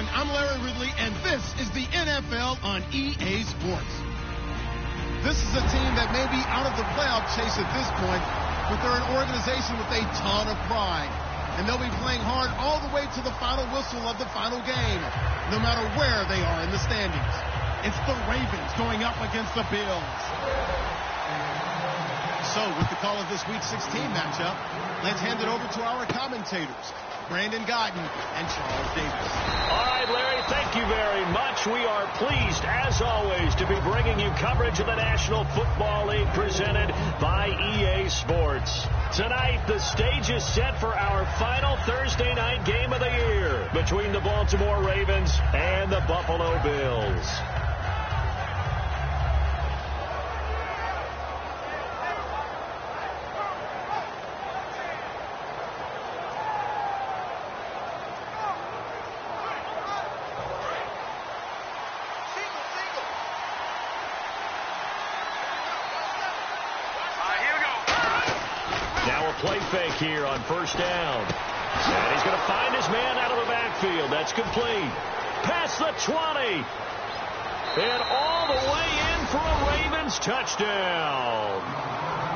everyone. I'm Larry Ridley, and this is the NFL on EA Sports. This is a team that may be out of the playoff chase at this point, but they're an organization with a ton of pride. And they'll be playing hard all the way to the final whistle of the final game, no matter where they are in the standings. It's the Ravens going up against the Bills. So, with the call of this Week 16 matchup, let's hand it over to our commentators, Brandon Godden and Charles Davis. All right, Larry, thank you very much. We are pleased, as always, to be bringing you coverage of the National Football League presented by EA Sports. Tonight, the stage is set for our final Thursday night game of the year between the Baltimore Ravens and the Buffalo Bills. Play fake here on first down. And he's going to find his man out of the backfield. That's complete. Past the 20. And all the way in for a Ravens touchdown.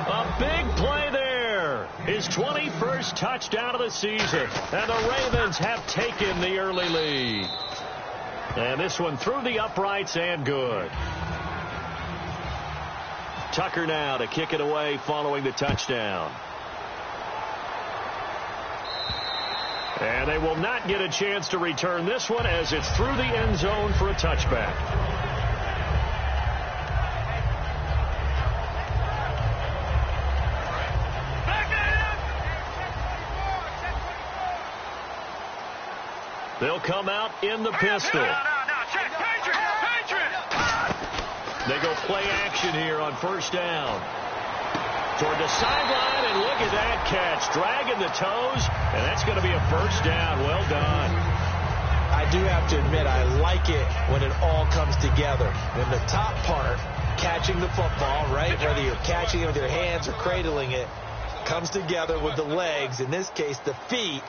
A big play there. His 21st touchdown of the season. And the Ravens have taken the early lead. And this one through the uprights and good. Tucker now to kick it away following the touchdown. And they will not get a chance to return this one as it's through the end zone for a touchback. They'll come out in the pistol. They go play action here on first down. Toward the sideline, and look at that catch. Dragging the toes, and that's going to be a first down. Well done. I do have to admit, I like it when it all comes together. When the top part, catching the football, right, whether you're catching it with your hands or cradling it, comes together with the legs, in this case the feet,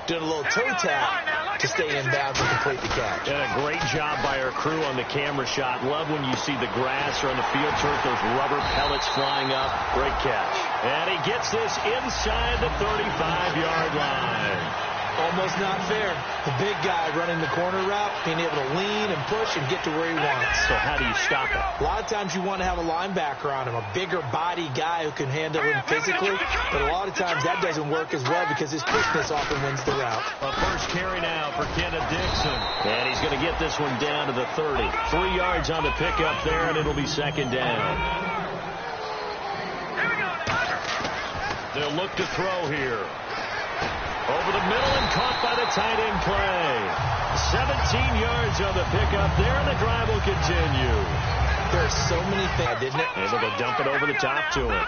doing a little toe tap to stay in bounds and complete the catch. And a great job by our crew on the camera shot. Love when you see the grass or on the field turf, those rubber pellets flying up. Great catch. And he gets this inside the 35-yard line. Almost not fair. The big guy running the corner route, being able to lean and push and get to where he wants. So how do you stop it? A lot of times you want to have a linebacker on him, a bigger body guy who can handle him physically, but a lot of times that doesn't work as well because his quickness often wins the route. A first carry now for Kenneth Dixon. And he's going to get this one down to the 30. 3 yards on the pickup there, and it'll be second down. They'll look to throw here. Over the middle and caught by the tight end play. 17 yards on the pickup there, and the drive will continue. There's so many things, didn't it? Able to dump it over the top to him.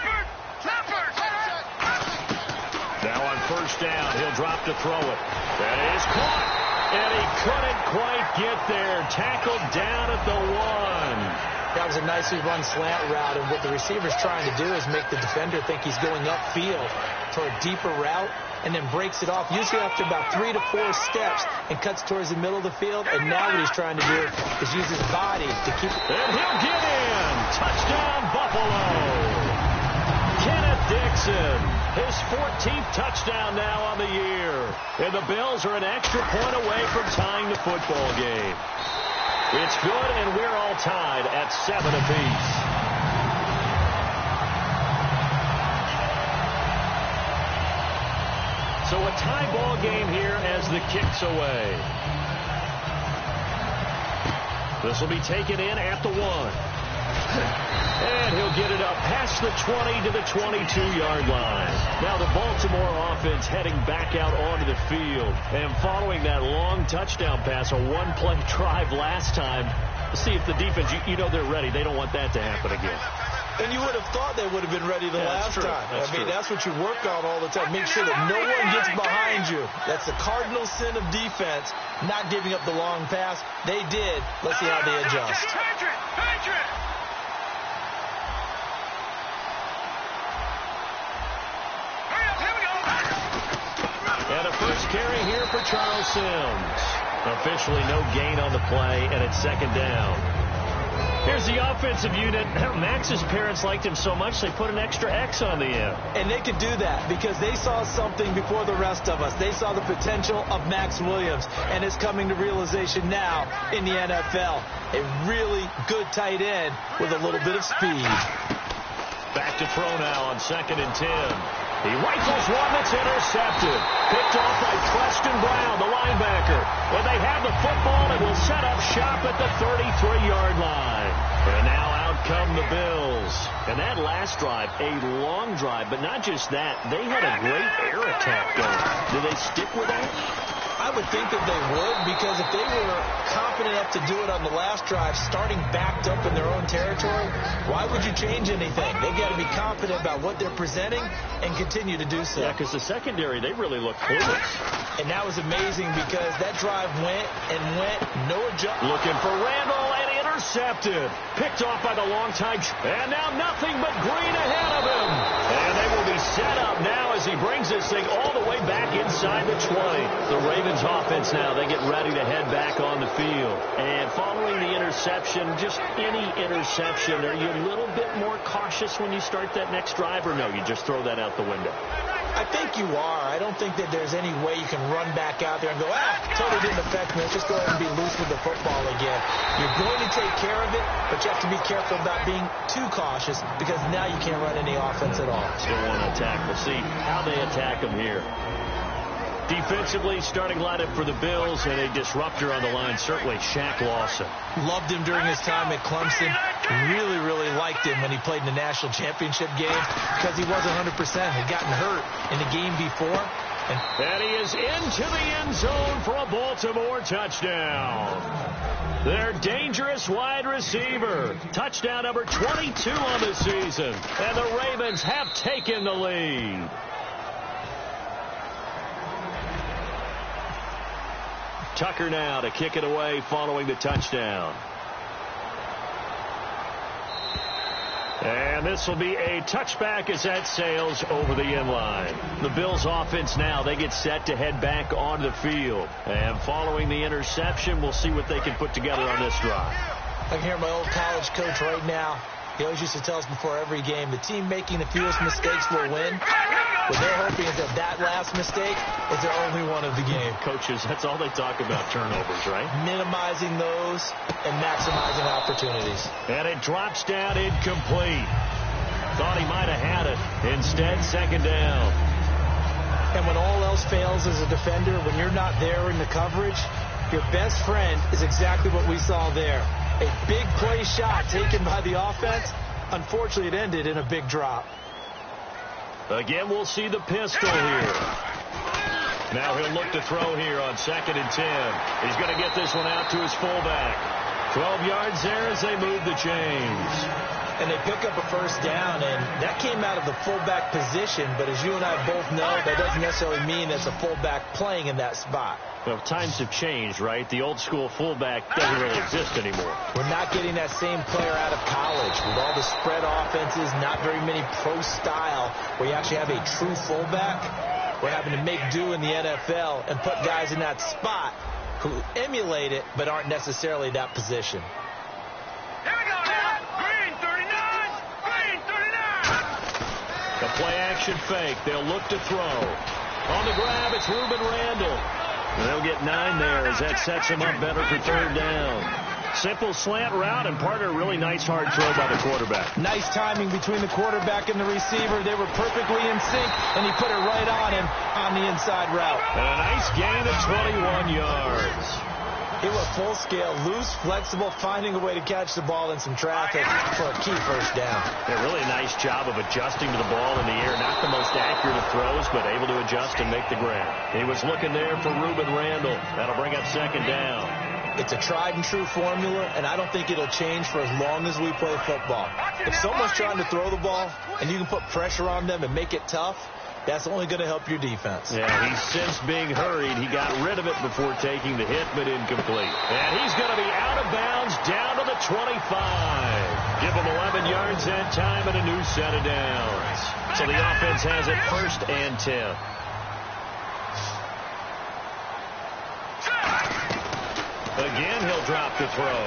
Now on first down, he'll drop to throw it. That is caught, and he couldn't quite get there. Tackled down at the 1. That was a nicely run slant route, and what the receiver's trying to do is make the defender think he's going upfield for a deeper route, and then breaks it off, usually after about 3 to 4 steps, and cuts towards the middle of the field. And now what he's trying to do is use his body to keep it. And he'll get in. Touchdown, Buffalo. Kenneth Dixon, his 14th touchdown now on the year. And the Bills are an extra point away from tying the football game. It's good, and we're all tied at 7 apiece. So a tie ball game here as the kick's away. This will be taken in at the 1. And he'll get it up past the 20 to the 22-yard line. Now the Baltimore offense heading back out onto the field. And following that long touchdown pass, a one-play drive last time, see if the defense, you know they're ready. They don't want that to happen again. And you would have thought they would have been ready the last time. That's what you work on all the time. Make sure that no one gets behind you. That's the cardinal sin of defense, not giving up the long pass. They did. Let's see how they adjust. And a first carry here for Charles Sims. Officially no gain on the play, and it's second down. Here's the offensive unit. Max's parents liked him so much they put an extra X on the end. And they could do that because they saw something before the rest of us. They saw the potential of Max Williams, and it's coming to realization now in the NFL. A really good tight end with a little bit of speed. Back to throw now on 2nd and 10. He rifles one that's intercepted. Picked off by Preston Brown, the linebacker. When they have the football, it will set up shop at the 33-yard line. And now out come the Bills. And that last drive, a long drive, but not just that. They had a great air attack going. Do they stick with that? I would think that they would, because if they were confident enough to do it on the last drive, starting backed up in their own territory, why would you change anything? They've got to be confident about what they're presenting and continue to do so. Yeah, because the secondary, they really look clueless. And that was amazing because that drive went and went, no adjustment. Looking for Randall, and intercepted. Picked off by the long-time. And now nothing but green ahead of him. And they will be set up now as he brings this thing all the way back inside the 20. The Ravens offense now, they get ready to head back on the field. And following the interception, just any interception, are you a little bit more cautious when you start that next drive, or no, you just throw that out the window? I think you are. I don't think that there's any way you can run back out there and go, totally didn't affect me. Let's just go ahead and be loose with the football again. You're going to take care of it, but you have to be careful about being too cautious because now you can't run any offense at all. Still want to attack. We'll see how they attack them here. Defensively, starting lineup for the Bills, and a disruptor on the line, certainly Shaq Lawson. Loved him during his time at Clemson. Really, really liked him when he played in the national championship game because he wasn't 100%. Had gotten hurt in the game before. And he is into the end zone for a Baltimore touchdown. Their dangerous wide receiver. Touchdown number 22 on the season. And the Ravens have taken the lead. Tucker now to kick it away following the touchdown. And this will be a touchback as that sails over the end line. The Bills offense now, they get set to head back on the field. And following the interception, we'll see what they can put together on this drive. I can hear my old college coach right now. He always used to tell us before every game, the team making the fewest mistakes will win. What they're hoping is that last mistake is their only one of the game. Coaches, that's all they talk about, turnovers, right? Minimizing those and maximizing opportunities. And it drops down incomplete. Thought he might have had it. Instead, second down. And when all else fails as a defender, when you're not there in the coverage, your best friend is exactly what we saw there. A big play shot taken by the offense. Unfortunately, it ended in a big drop. Again, we'll see the pistol here. Now he'll look to throw here on 2nd and 10. He's going to get this one out to his fullback. 12 yards there as they move the chains. And they pick up a first down, and that came out of the fullback position. But as you and I both know, that doesn't necessarily mean it's a fullback playing in that spot. Well, times have changed, right? The old school fullback doesn't really exist anymore. We're not getting that same player out of college with all the spread offenses, not very many pro style where you actually have a true fullback. We're having to make do in the NFL and put guys in that spot who emulate it but aren't necessarily that position. Here we go now. Green 39. Green 39. The play action fake. They'll look to throw. On the grab, it's Ruben Randall. They'll get 9 there as that sets him up better for third down. Simple slant route, and partner, really nice hard throw by the quarterback. Nice timing between the quarterback and the receiver. They were perfectly in sync, and he put it right on him on the inside route. And a nice gain of 21 yards. He went full scale, loose, flexible, finding a way to catch the ball in some traffic for a key first down. A really nice job of adjusting to the ball in the air. Not the most accurate of throws, but able to adjust and make the grab. He was looking there for Ruben Randall. That'll bring up second down. It's a tried and true formula, and I don't think it'll change for as long as we play football. If someone's trying to throw the ball and you can put pressure on them and make it tough, that's only going to help your defense. Yeah, he's since being hurried. He got rid of it before taking the hit, but incomplete. And he's going to be out of bounds down to the 25. Give him 11 yards that time and a new set of downs. So the offense has it 1st and 10. Again, he'll drop the throw.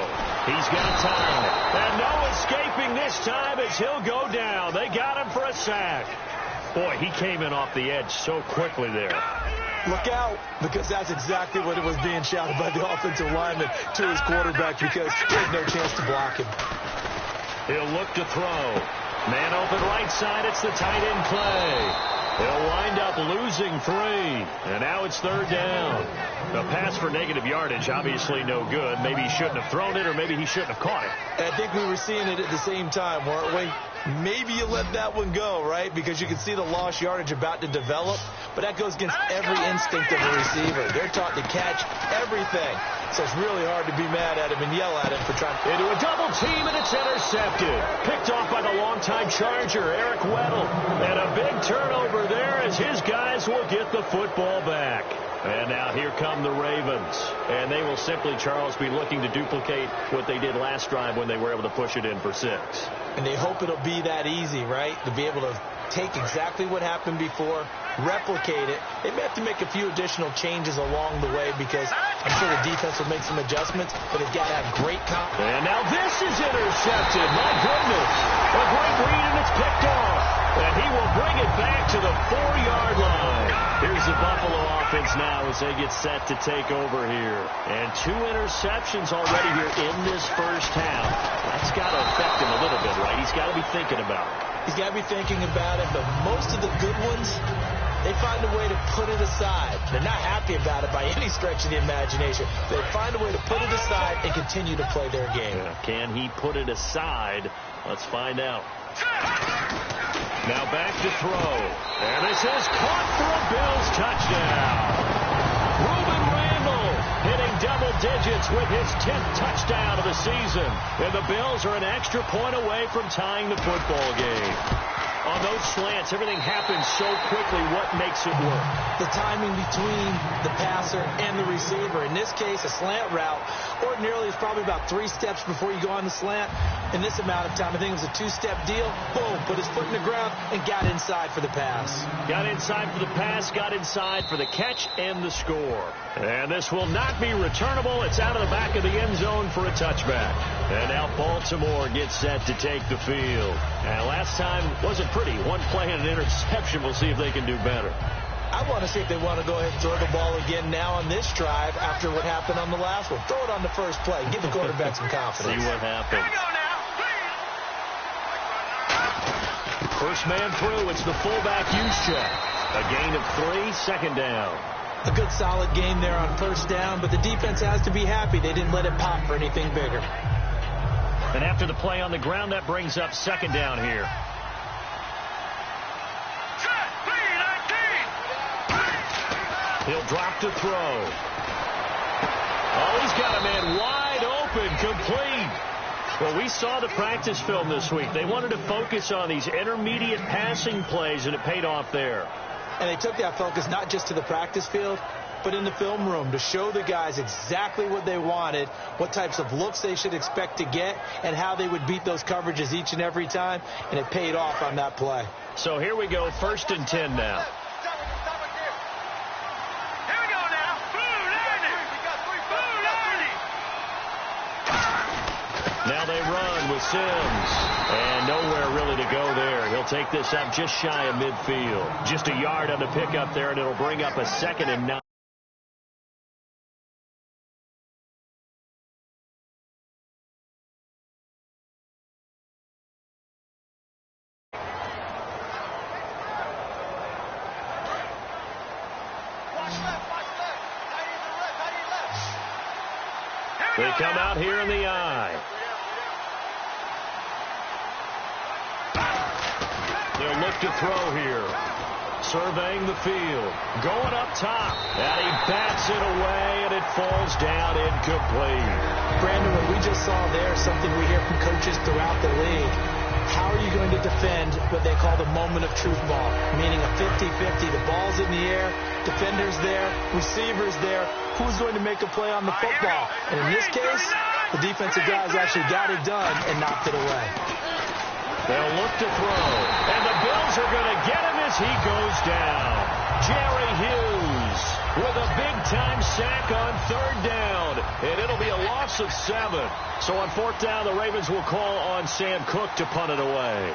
He's got time. And no escaping this time as he'll go down. They got him for a sack. Boy, he came in off the edge so quickly there. Look out, because that's exactly what it was being shouted by the offensive lineman to his quarterback, because he had no chance to block him. He'll look to throw. Man open right side. It's the tight end Clay. He'll wind up losing 3. And now it's 3rd down. A pass for negative yardage, obviously no good. Maybe he shouldn't have thrown it, or maybe he shouldn't have caught it. I think we were seeing it at the same time, weren't we? Maybe you let that one go, right? Because you can see the lost yardage about to develop. But that goes against every instinct of a receiver. They're taught to catch everything. So it's really hard to be mad at him and yell at him for trying to... Into a double team, and it's intercepted. Picked off by the longtime Charger, Eric Weddle. And a big turnover there as his guys will get the football back. And now here come the Ravens. And they will simply, Charles, be looking to duplicate what they did last drive when they were able to push it in for 6. And they hope it'll be that easy, right? To be able to take exactly what happened before, replicate it. They may have to make a few additional changes along the way, because I'm sure the defense will make some adjustments, but they've got to have great confidence. And now this is intercepted. My goodness. A great read, and it's picked off. And he will bring it back to the 4-yard line. Here's the Buffalo offense now as they get set to take over here. And 2 interceptions already here in this first half. That's got to affect him a little bit, right? He's got to be thinking about it. He's got to be thinking about it, but most of the good ones, they find a way to put it aside. They're not happy about it by any stretch of the imagination. They find a way to put it aside and continue to play their game. Yeah, can he put it aside? Let's find out. Now back to throw. And this is caught for a Bills touchdown. Reuben Randall hitting double digits with his 10th touchdown of the season. And the Bills are an extra point away from tying the football game. On those slants, everything happens so quickly. What makes it work? The timing between the passer and the receiver. In this case, a slant route ordinarily is probably about 3 steps before you go on the slant. In this amount of time, I think it was a 2-step deal. Boom, put his foot in the ground and got inside for the pass. Got inside for the pass, got inside for the catch and the score. And this will not be returnable. It's out of the back of the end zone for a touchback. And now Baltimore gets set to take the field. And last time wasn't pretty. 1 play and an interception. We'll see if they can do better. I want to see if they want to go ahead and throw the ball again now on this drive after what happened on the last one. Throw it on the first play. Give the quarterback some confidence. See what happens. First man through. It's the fullback use check. A gain of 3, 2nd down. A good solid game there on 1st down, but the defense has to be happy they didn't let it pop for anything bigger. And after the play on the ground, that brings up 2nd down here. He'll drop to throw. Oh, he's got a man wide open, complete. Well, we saw the practice film this week. They wanted to focus on these intermediate passing plays, and it paid off there. And they took that focus not just to the practice field, but in the film room to show the guys exactly what they wanted, what types of looks they should expect to get, and how they would beat those coverages each and every time, and it paid off on that play. So here we go, 1st and 10 now. Now they run with Sims. And nowhere really to go there. He'll take this up just shy of midfield. Just a yard on the pickup there, and it'll bring up a 2nd and 9. They come out here in the eye. They'll look to throw here. Surveying the field. Going up top. And he bats it away, and it falls down incomplete. Brandon, what we just saw there is something we hear from coaches throughout the league. How are you going to defend what they call the moment of truth ball? Meaning a 50-50. The ball's in the air. Defender's there. Receiver's there. Who's going to make a play on the football? And in this case, the defensive guys actually got it done and knocked it away. They'll look to throw. And the Bills are going to get him as he goes down. Jerry Hughes with a big-time sack on 3rd down. and it'll be a loss of 7. So on 4th down, the Ravens will call on Sam Cook to punt it away.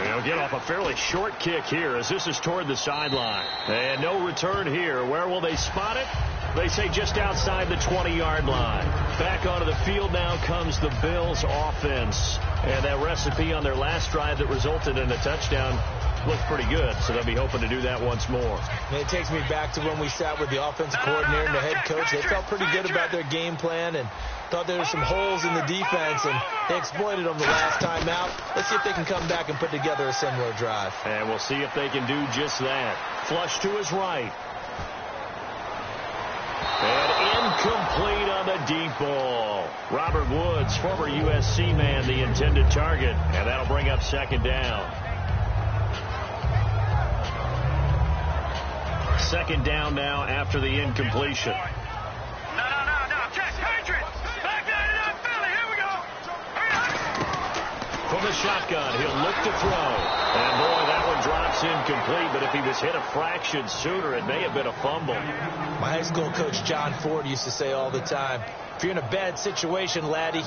They'll get off a fairly short kick here as this is toward the sideline. And no return here. Where will they spot it? They say just outside the 20-yard line. Back onto the field now comes the Bills offense. And that recipe on their last drive that resulted in a touchdown looked pretty good, so they'll be hoping to do that once more. And it takes me back to when we sat with the offensive coordinator and the head coach. They felt pretty good about their game plan and thought there were some holes in the defense, and they exploited them the last time out. Let's see if they can come back and put together a similar drive. And we'll see if they can do just that. Flush to his right. And incomplete on the deep ball. Robert Woods, former USC man, the intended target, and that'll bring up 2nd down. 2nd down now after the incompletion. No. Check, Patriots. Back down to that Philly. Here we go. From the shotgun, he'll look to throw. And boy, that one drops incomplete, but if he was hit a fraction sooner, it may have been a fumble. My high school coach, John Ford, used to say all the time, if you're in a bad situation, laddie,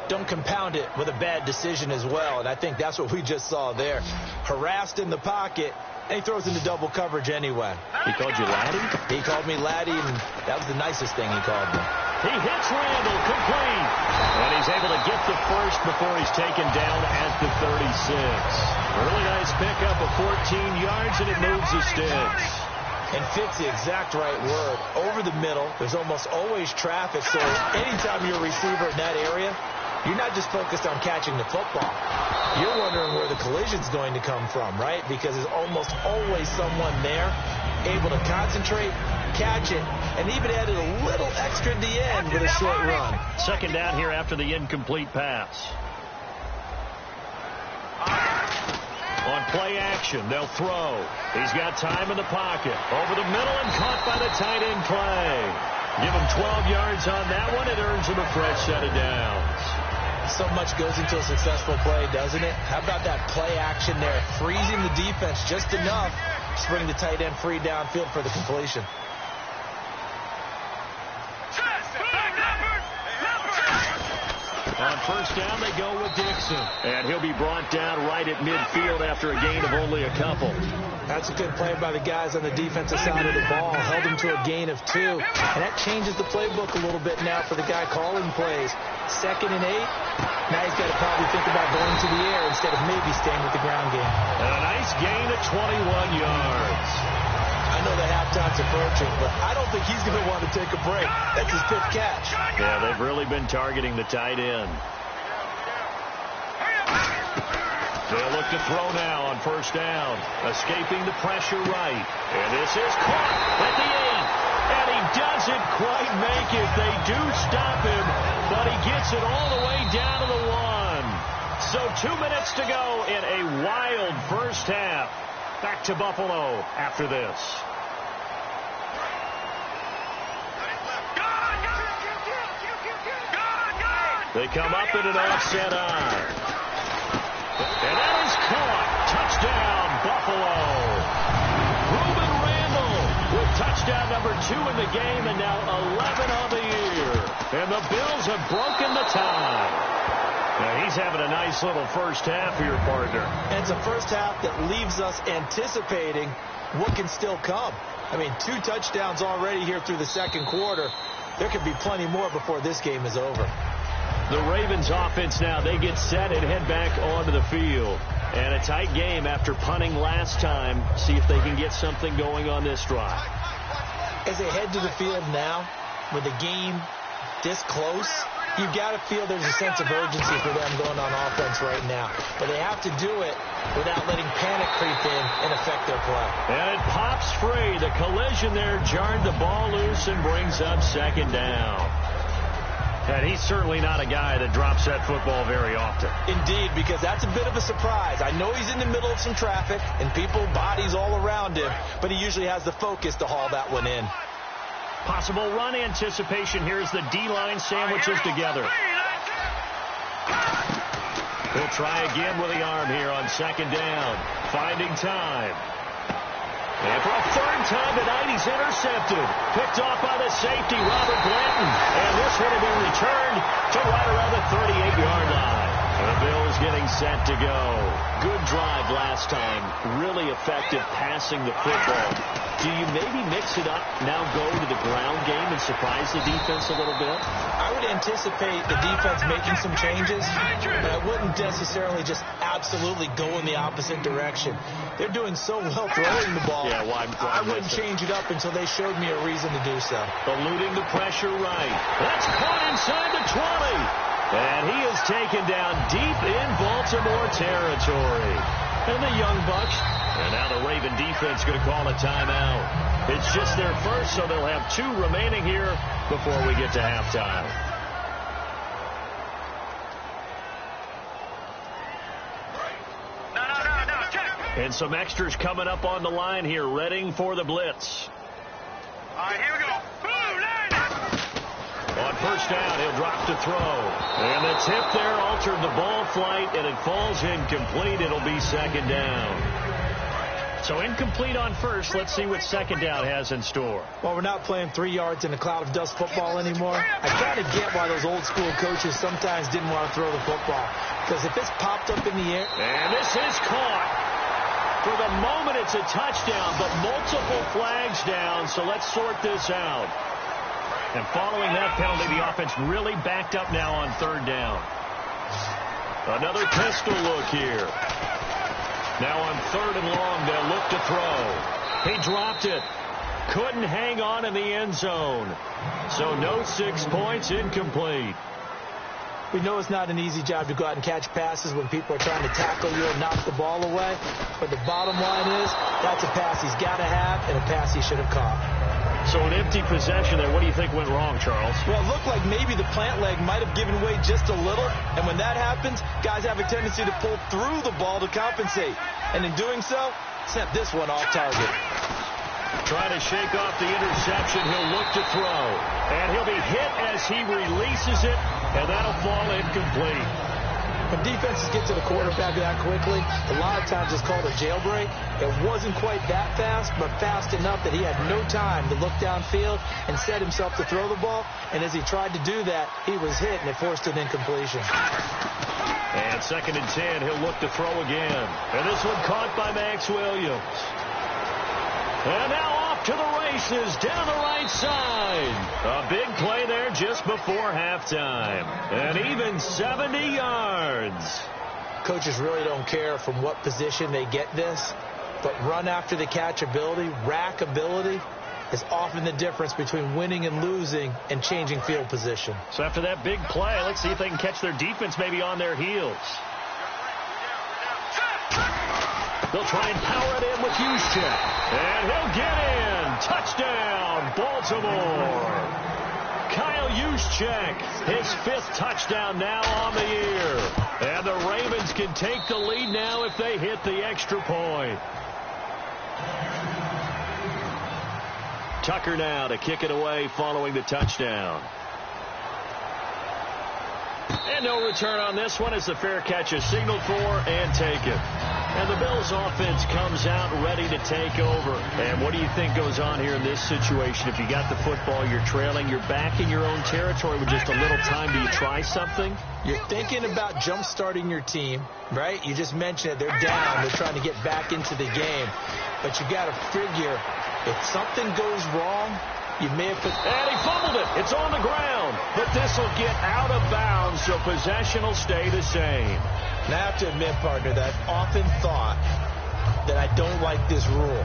don't compound it with a bad decision as well. And I think that's what we just saw there. Harassed in the pocket, and he throws into double coverage anyway. He called you laddie? He called me laddie, and that was the nicest thing he called me. He hits Randall, complete. And he's able to get the first before he's taken down at the 36. Really nice pickup of 14 yards, and it moves the sticks. And fits the exact right word. Over the middle, there's almost always traffic, so anytime you're a receiver in that area, you're not just focused on catching the football. You're wondering where the collision's going to come from, right? Because there's almost always someone there able to concentrate, catch it, and even added a little extra at the end with a short run. 2nd down here after the incomplete pass. On play action, they'll throw. He's got time in the pocket. Over the middle and caught by the tight end Clay. Give him 12 yards on that one. It earns him a fresh set of downs. So much goes into a successful play, doesn't it? How about that play action there? Freezing the defense just enough to bring the tight end free downfield for the completion. On 1st down, they go with Dixon. And he'll be brought down right at midfield after a gain of only a couple. That's a good play by the guys on the defensive side of the ball. Held him to a gain of 2. And that changes the playbook a little bit now for the guy calling plays. 2nd and 8. Now he's got to probably think about going to the air instead of maybe staying with the ground game. And a nice gain of 21 yards. I know that halftime's approaching, but I don't think he's going to want to take a break. That's his 5th catch. Yeah, they've really been targeting the tight end. They'll look to throw now on 1st down. Escaping the pressure right. And this is caught at the 8. And he doesn't quite make it. They do stop him, but he gets it all the way down to the 1. So 2 minutes to go in a wild first half. Back to Buffalo after this. They come up in an offset eye. And that is caught. Touchdown, Buffalo. Ruben Randall with touchdown number 2 in the game and now 11 on the year. And the Bills have broken the tie. Now he's having a nice little first half here, partner. And it's a first half that leaves us anticipating what can still come. I mean, 2 touchdowns already here through the 2nd quarter. There could be plenty more before this game is over. The Ravens offense now, they get set and head back onto the field. And a tight game after punting last time. See if they can get something going on this drive. As they head to the field now, with the game this close, you've got to feel there's a sense of urgency for them going on offense right now. But they have to do it without letting panic creep in and affect their play. And it pops free. The collision there jarred the ball loose and brings up 2nd down. And he's certainly not a guy that drops that football very often. Indeed, because that's a bit of a surprise. I know he's in the middle of some traffic and people, bodies all around him, but he usually has the focus to haul that one in. Possible run anticipation here as the D-line sandwiches together. He'll try again with the arm here on 2nd down. Finding time. And for a 3rd time tonight. He's intercepted. Picked off by the safety, Robert Blanton. And this one will be returned to right around the 38-yard line. The Bills getting set to go. Good drive last time. Really effective passing the football. Do you maybe mix it up, now go to the ground game and surprise the defense a little bit? I would anticipate the defense making some changes, but I wouldn't necessarily just absolutely go in the opposite direction. They're doing so well throwing the ball. Yeah, I wouldn't change it up until they showed me a reason to do so. Eluding the pressure right. That's caught inside the 20. And he is taken down deep in Baltimore territory. And the Young Bucks, and now the Raven defense going to call a timeout. It's just their first, so they'll have 2 remaining here before we get to halftime. No. And some extras coming up on the line here, readying for the blitz. All right, here we go. Boom, line it. On first down, he'll drop to throw. And the tip there altered the ball flight, and it falls incomplete. It'll be second down. So incomplete on first. Let's see what second down has in store. Well, we're not playing 3 yards in a cloud of dust football anymore. I kind of get why those old school coaches sometimes didn't want to throw the football. Because if it's popped up in the air. And this is caught. For the moment, it's a touchdown, but multiple flags down. So let's sort this out. And following that penalty, the offense really backed up now on third down. Another pistol look here. Now on third and long, they'll look to throw. He dropped it. Couldn't hang on in the end zone. So no 6 points, incomplete. We know it's not an easy job to go out and catch passes when people are trying to tackle you and knock the ball away. But the bottom line is, that's a pass he's got to have and a pass he should have caught. So an empty possession there. What do you think went wrong, Charles? Well, it looked like maybe the plant leg might have given way just a little. And when that happens, guys have a tendency to pull through the ball to compensate. And in doing so, sent this one off target. Trying to shake off the interception. He'll look to throw. And he'll be hit as he releases it. And that'll fall incomplete. When defenses get to the quarterback that quickly, a lot of times it's called a jailbreak. It wasn't quite that fast, but fast enough that he had no time to look downfield and set himself to throw the ball. And as he tried to do that, he was hit, and it forced an incompletion. And second and 10, he'll look to throw again. And this one caught by Max Williams. And now off to the races down the right side. A big play there just before halftime. And even 70 yards. Coaches really don't care from what position they get this, but run after the catch ability, rack ability, is often the difference between winning and losing and changing field position. So after that big play, let's see if they can catch their defense maybe on their heels. They'll try and power it in with Juszczyk. And he'll get in. Touchdown, Baltimore. Kyle Juszczyk, his 5th touchdown now on the year. And the Ravens can take the lead now if they hit the extra point. Tucker now to kick it away following the touchdown. And no return on this one as the fair catch is signaled for and taken. And the Bills offense comes out ready to take over. And what do you think goes on here in this situation? If you got the football, you're trailing, you're back in your own territory with just a little time. Do you try something? You're thinking about jump-starting your team, right? You just mentioned it. They're down. They're trying to get back into the game. But you got to figure if something goes wrong, you may have put... And he fumbled it. It's on the ground. But this will get out of bounds, so possession will stay the same. And I have to admit, partner, that I've often thought that I don't like this rule.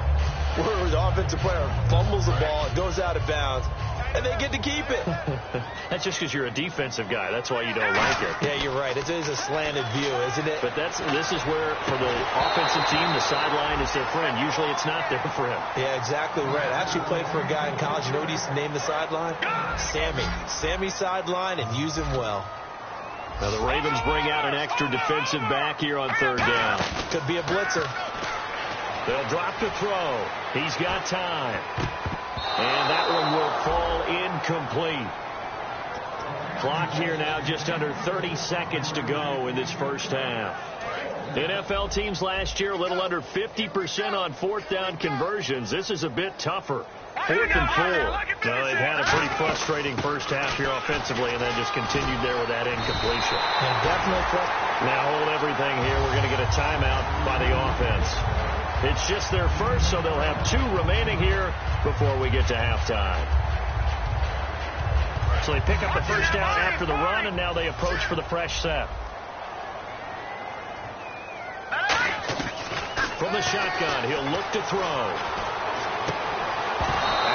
Where the offensive player fumbles the ball, it goes out of bounds, and they get to keep it. That's just because you're a defensive guy. That's why you don't like it. Yeah, you're right. It is a slanted view, isn't it? But this is where, for the offensive team, the sideline is their friend. Usually it's not there for him. Yeah, exactly right. I actually played for a guy in college. You know what he used to name the sideline? Sammy. Sammy sideline, and use him well. Now the Ravens bring out an extra defensive back here on third down. Could be a blitzer. They'll drop to throw. He's got time. And that one will fall incomplete. Clock here now just under 30 seconds to go in this first half. NFL teams last year a little under 50% on fourth down conversions. This is a bit tougher. 4th and 4. Now, they've had a pretty frustrating first half here offensively and then just continued there with that incompletion. And definitely. Now hold everything here. We're going to get a timeout by the offense. It's just their first, so they'll have 2 remaining here before we get to halftime. So they pick up the first down after the run, and now they approach for the fresh set. From the shotgun, he'll look to throw.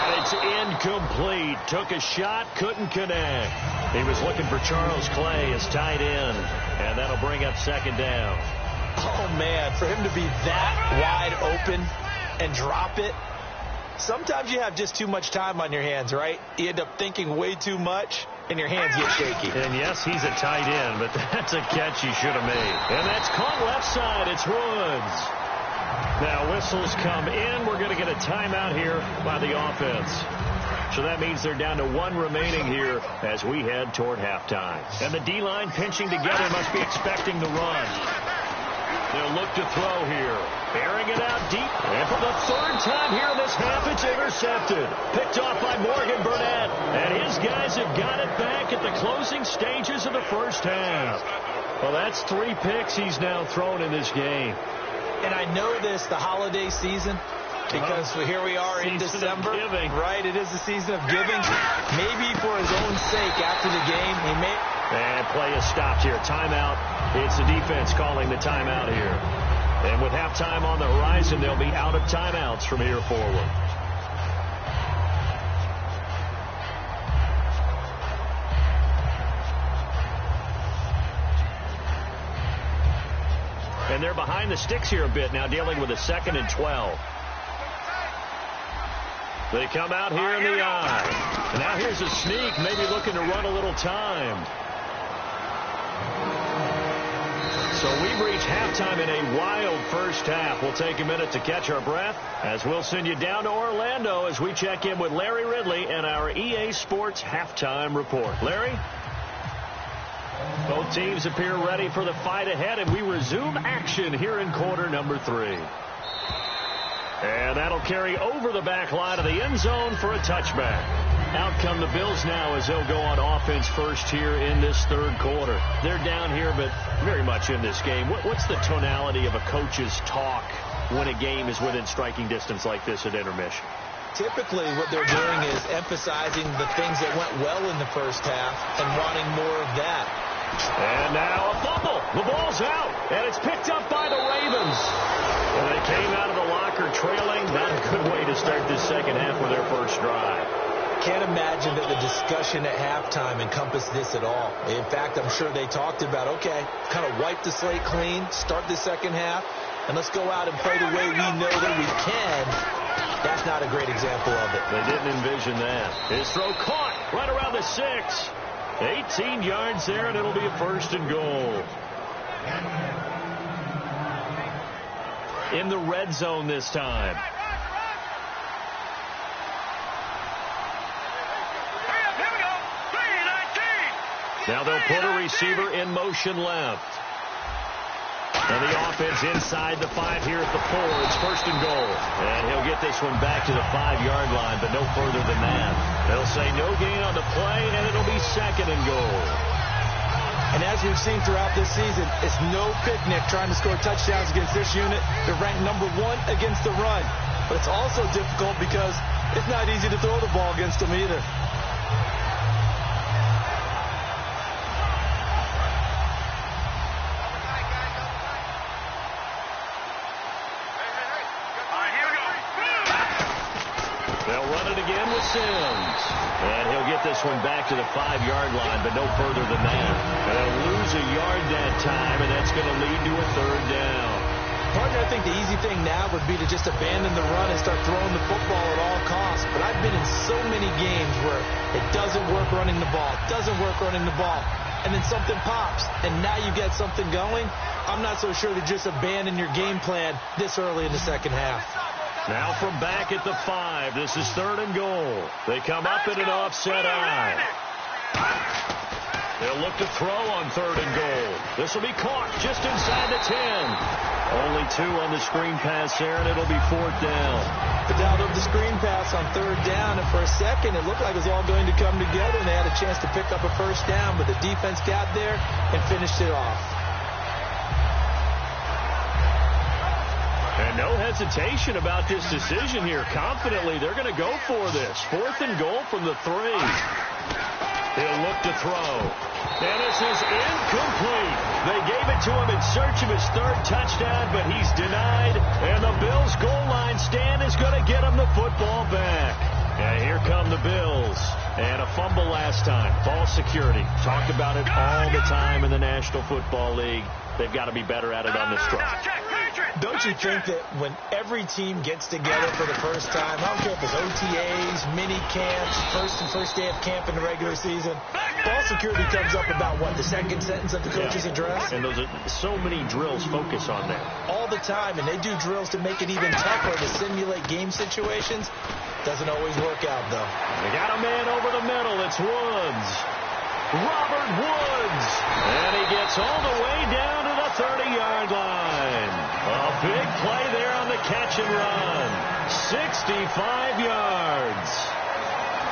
And it's incomplete. Took a shot, couldn't connect. He was looking for Charles Clay as tight end, and that'll bring up second down. Oh, man, for him to be that wide open and drop it. Sometimes you have just too much time on your hands, right? You end up thinking way too much, and your hands get shaky. And, yes, he's a tight end, but that's a catch he should have made. And that's caught left side. It's Woods. Now, whistles come in. We're going to get a timeout here by the offense. So that means they're down to 1 remaining here as we head toward halftime. And the D-line pinching together must be expecting the run. They'll look to throw here. Airing it out deep. And for the 3rd time here in this half, it's intercepted. Picked off by Morgan Burnett. And his guys have got it back at the closing stages of the first half. Well, that's 3 picks he's now thrown in this game. And I know this, the holiday season, because here we are in December. Right, it is the season of giving. Maybe for his own sake after the game, he may... And play is stopped here. Timeout. It's the defense calling the timeout here. And with halftime on the horizon, they'll be out of timeouts from here forward. And they're behind the sticks here a bit now, dealing with a 2nd and 12. They come out here in the eye. And now here's a sneak, maybe looking to run a little time. So we've reached halftime in a wild first half. We'll take a minute to catch our breath as we'll send you down to Orlando as we check in with Larry Ridley and our EA Sports halftime report. Larry? Both teams appear ready for the fight ahead, and we resume action here in quarter number 3. And that'll carry over the back line of the end zone for a touchback. Out come the Bills now as they'll go on offense first here in this 3rd quarter. They're down here, but very much in this game. What's the tonality of a coach's talk when a game is within striking distance like this at intermission? Typically, what they're doing is emphasizing the things that went well in the first half and wanting more of that. And now a fumble. The ball's out, and it's picked up by the Ravens. And they came out of the locker trailing. Not a good way to start this second half with their first drive. Can't imagine that the discussion at halftime encompassed this at all. In fact, I'm sure they talked about, okay, kind of wipe the slate clean, start the second half, and let's go out and play the way we know that we can. That's not a great example of it. They didn't envision that. His throw caught right around the 6. 18 yards there, and it'll be a 1st and goal. In the red zone this time. Now they'll put a receiver in motion left. And the offense inside the 5 here at the 4. It's 1st and goal. And he'll get this one back to the 5-yard line, but no further than that. They'll say no gain on the play, and it'll be 2nd and goal. And as we've seen throughout this season, it's no picnic trying to score touchdowns against this unit. They're ranked number 1 against the run. But it's also difficult because it's not easy to throw the ball against them either. Sims. And he'll get this one back to the 5-yard line, but no further than that. They'll lose a yard that time, and that's going to lead to a 3rd down. Partner, I think the easy thing now would be to just abandon the run and start throwing the football at all costs. But I've been in so many games where it doesn't work running the ball, and then something pops, and now you get something going. I'm not so sure to just abandon your game plan this early in the second half. Now from back at the 5, this is 3rd and goal. They come up in an offset eye. They'll look to throw on 3rd and goal. This will be caught just inside the 10. Only 2 on the screen pass there, and it'll be 4th down. The down of the screen pass on 3rd down, and for a second it looked like it was all going to come together, and they had a chance to pick up a 1st down, but the defense got there and finished it off. And no hesitation about this decision here. Confidently, they're going to go for this. 4th and goal from the 3. He'll look to throw. And this is incomplete. They gave it to him in search of his 3rd touchdown, but he's denied. And the Bills' goal line stand is going to get him the football back. And here come the Bills. And a fumble last time. False security. Talk about it all the time in the National Football League. They've got to be better at it on this drive. Don't you think that when every team gets together for the first time, I don't care if it's OTAs, mini camps, first day of camp in the regular season, false security comes up about, what, the second sentence of the coach's address? And those are so many drills focus on that. All the time, and they do drills to make it even tougher to simulate game situations. Doesn't always work out, though. They got a man over the middle. It's Woods. Robert Woods. And he gets all the way down to the 30-yard line. A big play there on the catch and run. 65 yards.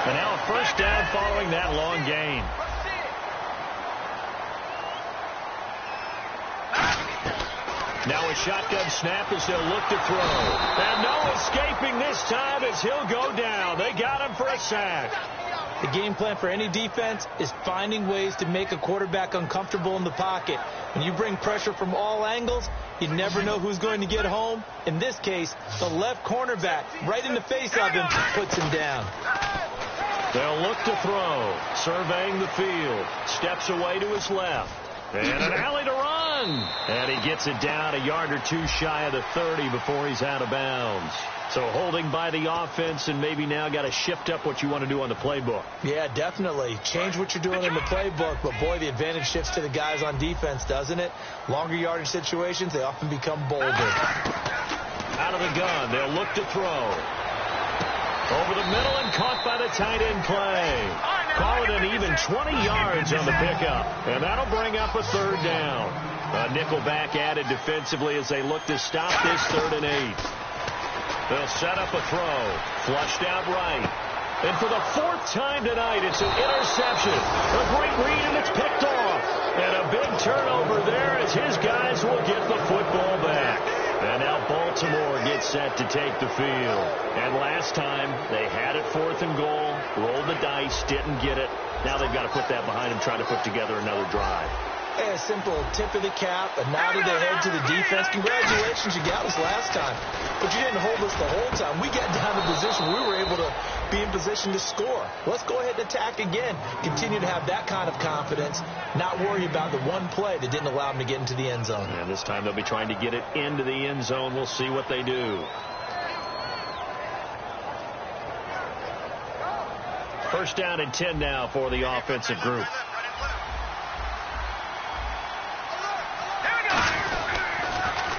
And now a 1st down following that long gain. Now a shotgun snap as they'll look to throw. And no escaping this time as he'll go down. They got him for a sack. The game plan for any defense is finding ways to make a quarterback uncomfortable in the pocket. When you bring pressure from all angles, you never know who's going to get home. In this case, the left cornerback, right in the face of him, puts him down. They'll look to throw. Surveying the field. Steps away to his left. And an alley to run. And he gets it down a yard or 2 shy of the 30 before he's out of bounds. So holding by the offense, and maybe now got to shift up what you want to do on the playbook. Yeah, definitely. Change what you're doing in the playbook, but boy, the advantage shifts to the guys on defense, doesn't it? Longer yardage situations, they often become bolder. Out of the gun, they'll look to throw. Over the middle and caught by the tight end play. Call it an even 20 yards on the pickup, and that'll bring up a 3rd down. A nickel back added defensively as they look to stop this 3rd and 8. They'll set up a throw. Flushed out right. And for the 4th time tonight, it's an interception. A great read, and it's picked off. And a big turnover there as his guys will get the football back. And now Baltimore gets set to take the field. And last time, they had it 4th and goal, rolled the dice, didn't get it. Now they've got to put that behind them, try to put together another drive. Hey, a simple tip of the cap, a nod of the head to the defense. Congratulations, you got us last time. But you didn't hold us the whole time. We got down to position. We were able to be in position to score. Let's go ahead and attack again. Continue to have that kind of confidence. Not worry about the one play that didn't allow them to get into the end zone. And this time they'll be trying to get it into the end zone. We'll see what they do. First down and 10 now for the offensive group.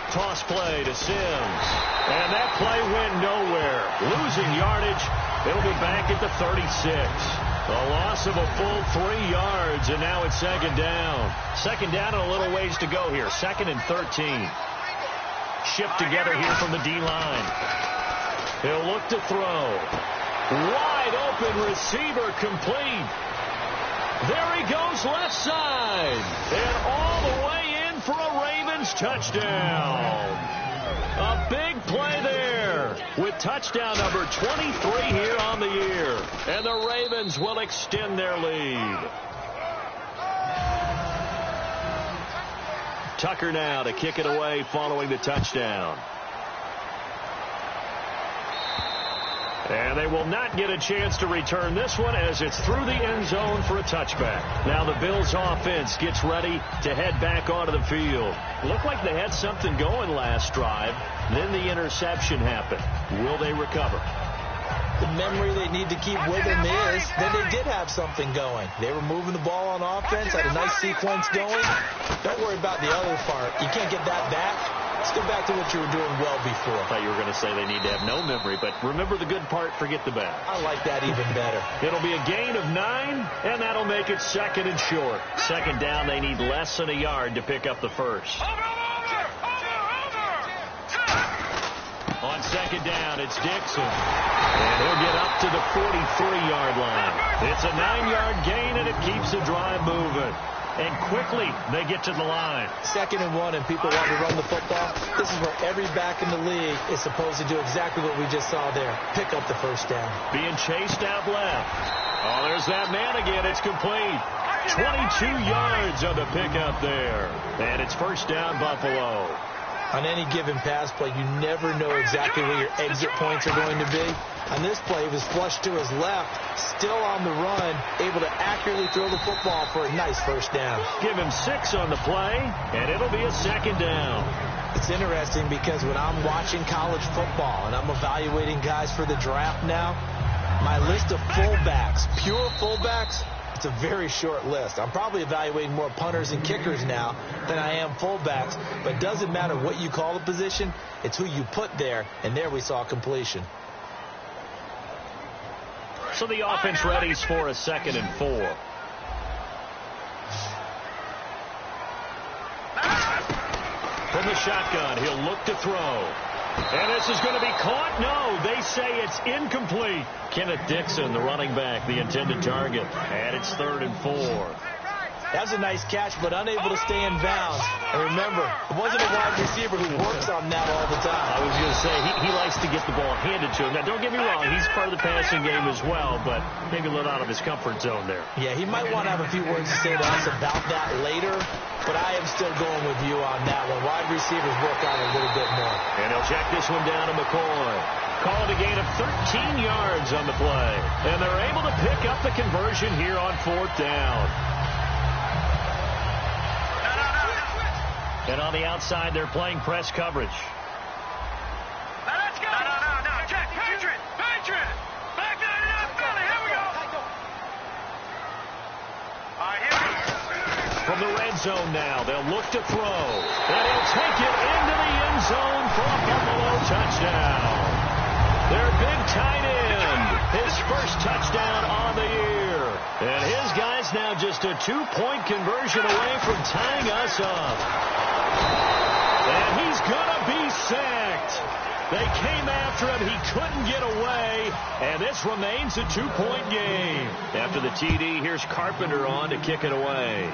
Toss play to Sims. And that play went nowhere. Losing yardage. It'll be back at the 36. A loss of a full 3 yards, and now it's 2nd down. 2nd down and a little ways to go here. 2nd and 13. Shift together here from the D-line. He'll look to throw. Wide open receiver complete. There he goes left side. And all the way in for a Ravens touchdown. A big play there with touchdown number 23 here on the year. And the Ravens will extend their lead. Tucker now to kick it away following the touchdown. And they will not get a chance to return this one as it's through the end zone for a touchback. Now the Bills offense gets ready to head back onto the field. Looked like they had something going last drive. Then the interception happened. Will they recover? The memory they need to keep with them is that they did have something going. They were moving the ball on offense, had a nice sequence going. Don't worry about the other part. You can't get that back. Let's go back to what you were doing well before. I thought you were going to say they need to have no memory, but remember the good part, forget the bad. I like that even better. It'll be a gain of 9, and that'll make it second and short. Second down, they need less than a yard to pick up the first. On second down, it's Dixon. And he'll get up to the 43-yard line. It's a 9-yard gain, and it keeps the drive moving. And quickly, they get to the line. 2nd and 1, and people want to run the football. This is where every back in the league is supposed to do exactly what we just saw there. Pick up the first down. Being chased out left. Oh, there's that man again. It's complete. 22 yards on the pickup there. And it's first down, Buffalo. On any given pass play, you never know exactly where your exit points are going to be. On this play, he was flushed to his left, still on the run, able to accurately throw the football for a nice first down. Give him 6 on the play, and it'll be a second down. It's interesting because when I'm watching college football and I'm evaluating guys for the draft now, my list of fullbacks, pure fullbacks, it's a very short list. I'm probably evaluating more punters and kickers now than I am fullbacks, but it doesn't matter what you call the position, it's who you put there, and there we saw completion. So the offense readies for a 2nd and 4. From the shotgun, he'll look to throw. And this is going to be caught. No, they say it's incomplete. Kenneth Dixon, the running back, the intended target. And it's 3rd and 4. That's a nice catch, but unable to stay in bounds. And remember, it wasn't a wide receiver who works on that all the time. I was going to say, he likes to get the ball handed to him. Now, don't get me wrong, he's part of the passing game as well, but maybe a little out of his comfort zone there. Yeah, he might want to have a few words to say to us about that later, but I am still going with you on that one. Wide receivers work on it a little bit more. And he'll check this one down to McCoy. Call it a gain of 13 yards on the play. And they're able to pick up the conversion here on 4th down. And on the outside, they're playing press coverage. Let's go. No. Check. Patriot. Back 99, Philly. Here we go. All right, here we go. From the red zone now, they'll look to throw. And he'll take it into the end zone for a Buffalo touchdown. Their big tight end, his first touchdown on the year. And his guy's now just a 2-point conversion away from tying us up. And he's going to be sacked. They came after him. He couldn't get away. And this remains a 2-point game. After the TD, here's Carpenter on to kick it away.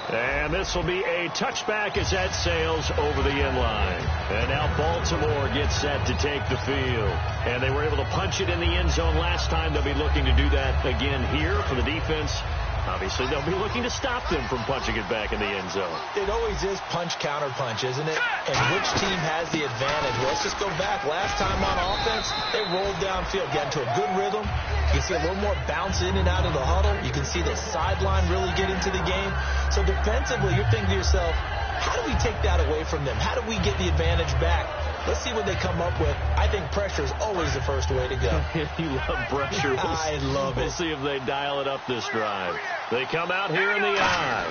And this will be a touchback as that sails over the end line. And now Baltimore gets set to take the field. And they were able to punch it in the end zone last time. They'll be looking to do that again here for the defense. Obviously, they'll be looking to stop them from punching it back in the end zone. It always is punch-counter-punch, isn't it? And which team has the advantage? Well, let's just go back. Last time on offense, they rolled downfield, got into a good rhythm. You can see a little more bounce in and out of the huddle. You can see the sideline really get into the game. So defensively, you're thinking to yourself, how do we take that away from them? How do we get the advantage back? Let's see what they come up with. I think pressure is always the first way to go. You love pressure. I love it. We'll see if they dial it up this drive. They come out here in the eye.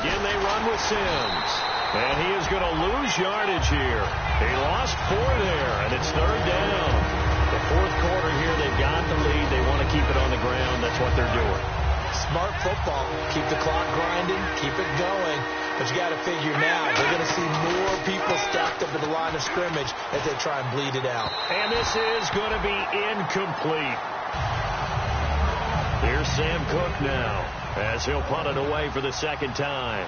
Again, they run with Sims. And he is going to lose yardage here. He lost 4 there, and it's 3rd down. The 4th quarter here, they've got the lead. They want to keep it on the ground. That's what they're doing. Smart football. Keep the clock grinding. Keep it going. But you got to figure now, they're going to see more people stacked up at the line of scrimmage as they try and bleed it out. And this is going to be incomplete. Here's Sam Cook now as he'll punt it away for the 2nd time.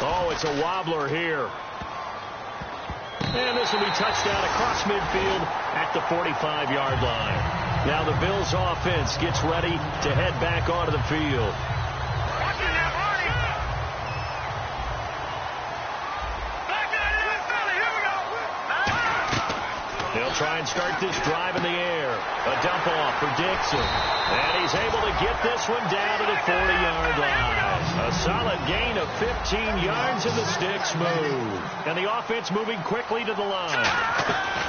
Oh, it's a wobbler here. And this will be touchdown across midfield at the 45-yard line. Now the Bills offense gets ready to head back onto the field. They'll try and start this drive in the air. A dump off for Dixon. And he's able to get this one down to the 40-yard line. A solid gain of 15 yards, and the sticks move. And the offense moving quickly to the line.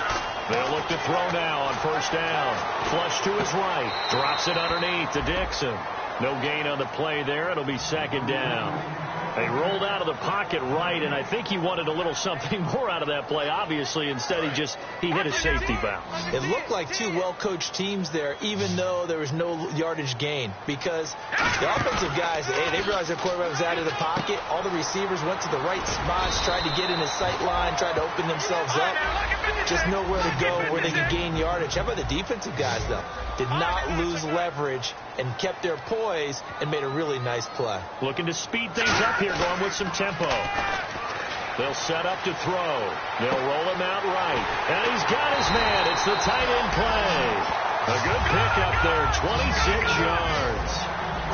They'll look to throw now on 1st down. Flush to his right. Drops it underneath to Dixon. No gain on the play there. It'll be second down. They rolled out of the pocket right, and I think he wanted a little something more out of that play, obviously. Instead, he hit a safety bounce. It looked like two well-coached teams there, even though there was no yardage gain, because the offensive guys, they realized their quarterback was out of the pocket. All the receivers went to the right spots, tried to get in his sight line, tried to open themselves up. Just nowhere to go where they could gain yardage. How about the defensive guys, though? Did not lose leverage and kept their poise and made a really nice play. Looking to speed things up here, going with some tempo. They'll set up to throw. They'll roll him out right. And he's got his man. It's the tight end play. A good pickup there, 26 yards.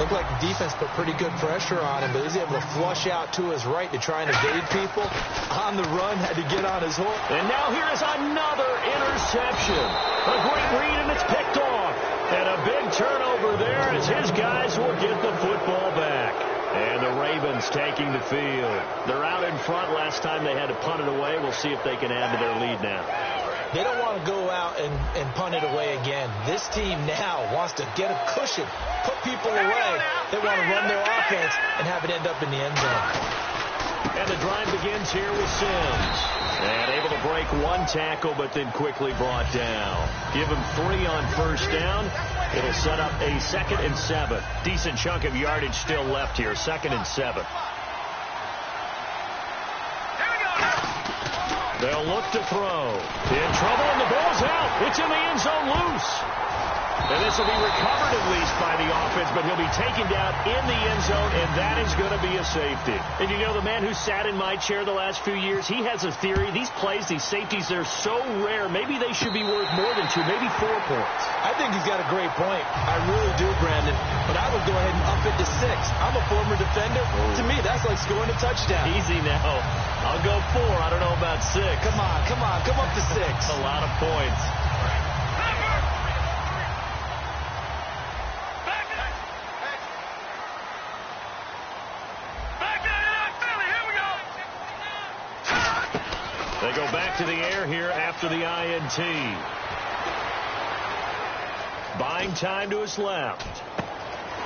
Looked like the defense put pretty good pressure on him, but he was able to flush out to his right to try and evade people. On the run, had to get on his horse. And now here is another interception. A great read, and it's picked off. And a big turnover there as his guys will get the football back. And the Ravens taking the field. They're out in front. Last time they had to punt it away. We'll see if they can add to their lead now. They don't want to go out and punt it away again. This team now wants to get a cushion, put people away. They want to run their offense and have it end up in the end zone. And the drive begins here with Sims. And able to break one tackle, but then quickly brought down. Give him 3 on first down. It'll set up a 2nd and 7. Decent chunk of yardage still left here. 2nd and 7. They'll look to throw. In trouble, and the ball's out. It's in the end zone loose. And this will be recovered at least by the offense, but he'll be taken down in the end zone, and that is going to be a safety. And you know, the man who sat in my chair the last few years, he has a theory. These plays, these safeties, they're so rare. Maybe they should be worth more than 2, maybe 4 points. I think he's got a great point. I really do, Brandon. But I would go ahead and up it to 6. I'm a former defender. To me, that's like scoring a touchdown. Easy now. I'll go 4. I don't know about 6. Come on. Come up to 6. A lot of points. They go back to the air here after the INT. Buying time to his left.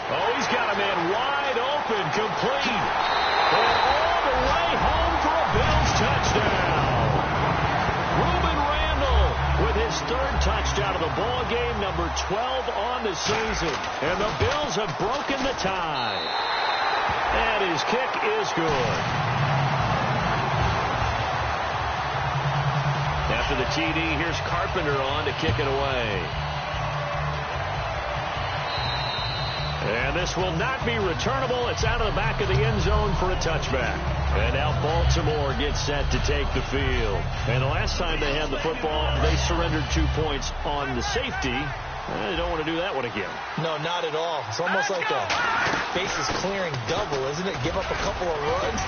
Oh, he's got a man wide open, complete. And all the way home for a Bills touchdown. Ruben Randall with his 3rd touchdown of the ball game, number 12 on the season. And the Bills have broken the tie. And his kick is good. After the TD, here's Carpenter on to kick it away. And this will not be returnable. It's out of the back of the end zone for a touchback. And now Baltimore gets set to take the field. And the last time they had the football, they surrendered 2 points on the safety. They don't want to do that one again. No, not at all. It's almost like a bases clearing double, isn't it? Give up a couple of runs.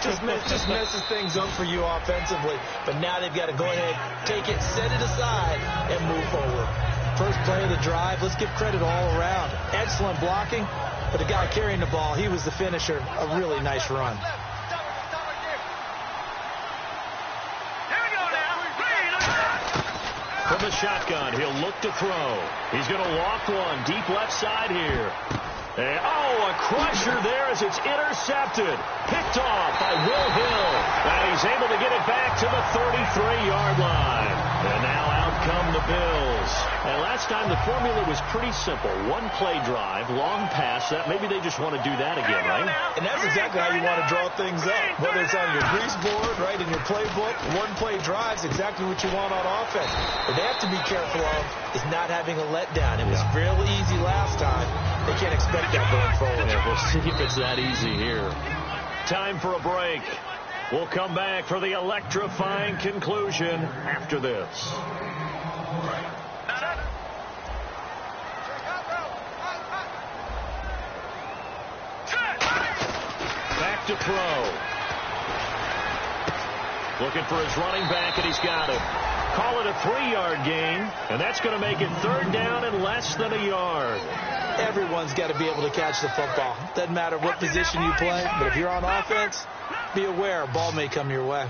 just messes things up for you offensively. But now they've got to go ahead, take it, set it aside, and move forward. First play of the drive, let's give credit all around. Excellent blocking, but the guy carrying the ball, he was the finisher. A really nice run. From the shotgun, he'll look to throw. He's going to loft one deep left side here. And, a crusher there as it's intercepted. Picked off by Will Hill. And he's able to get it back to the 33-yard line. And now out come the Bills. And last time the formula was pretty simple. 1 play drive, long pass. Maybe they just want to do that again, right? And that's exactly how you want to draw things up. Whether it's on your grease board, right, in your playbook, 1 play drive is exactly what you want on offense. What they have to be careful of is not having a letdown. It was real easy last time. They can't expect that going forward. Yeah, we'll see if it's that easy here. Time for a break. We'll come back for the electrifying conclusion after this. Back to throw. Looking for his running back, and he's got it. Call it a 3-yard gain, and that's going to make it 3rd down and less than a yard. Everyone's got to be able to catch the football. Doesn't matter what position you play, but if you're on offense, be aware a ball may come your way.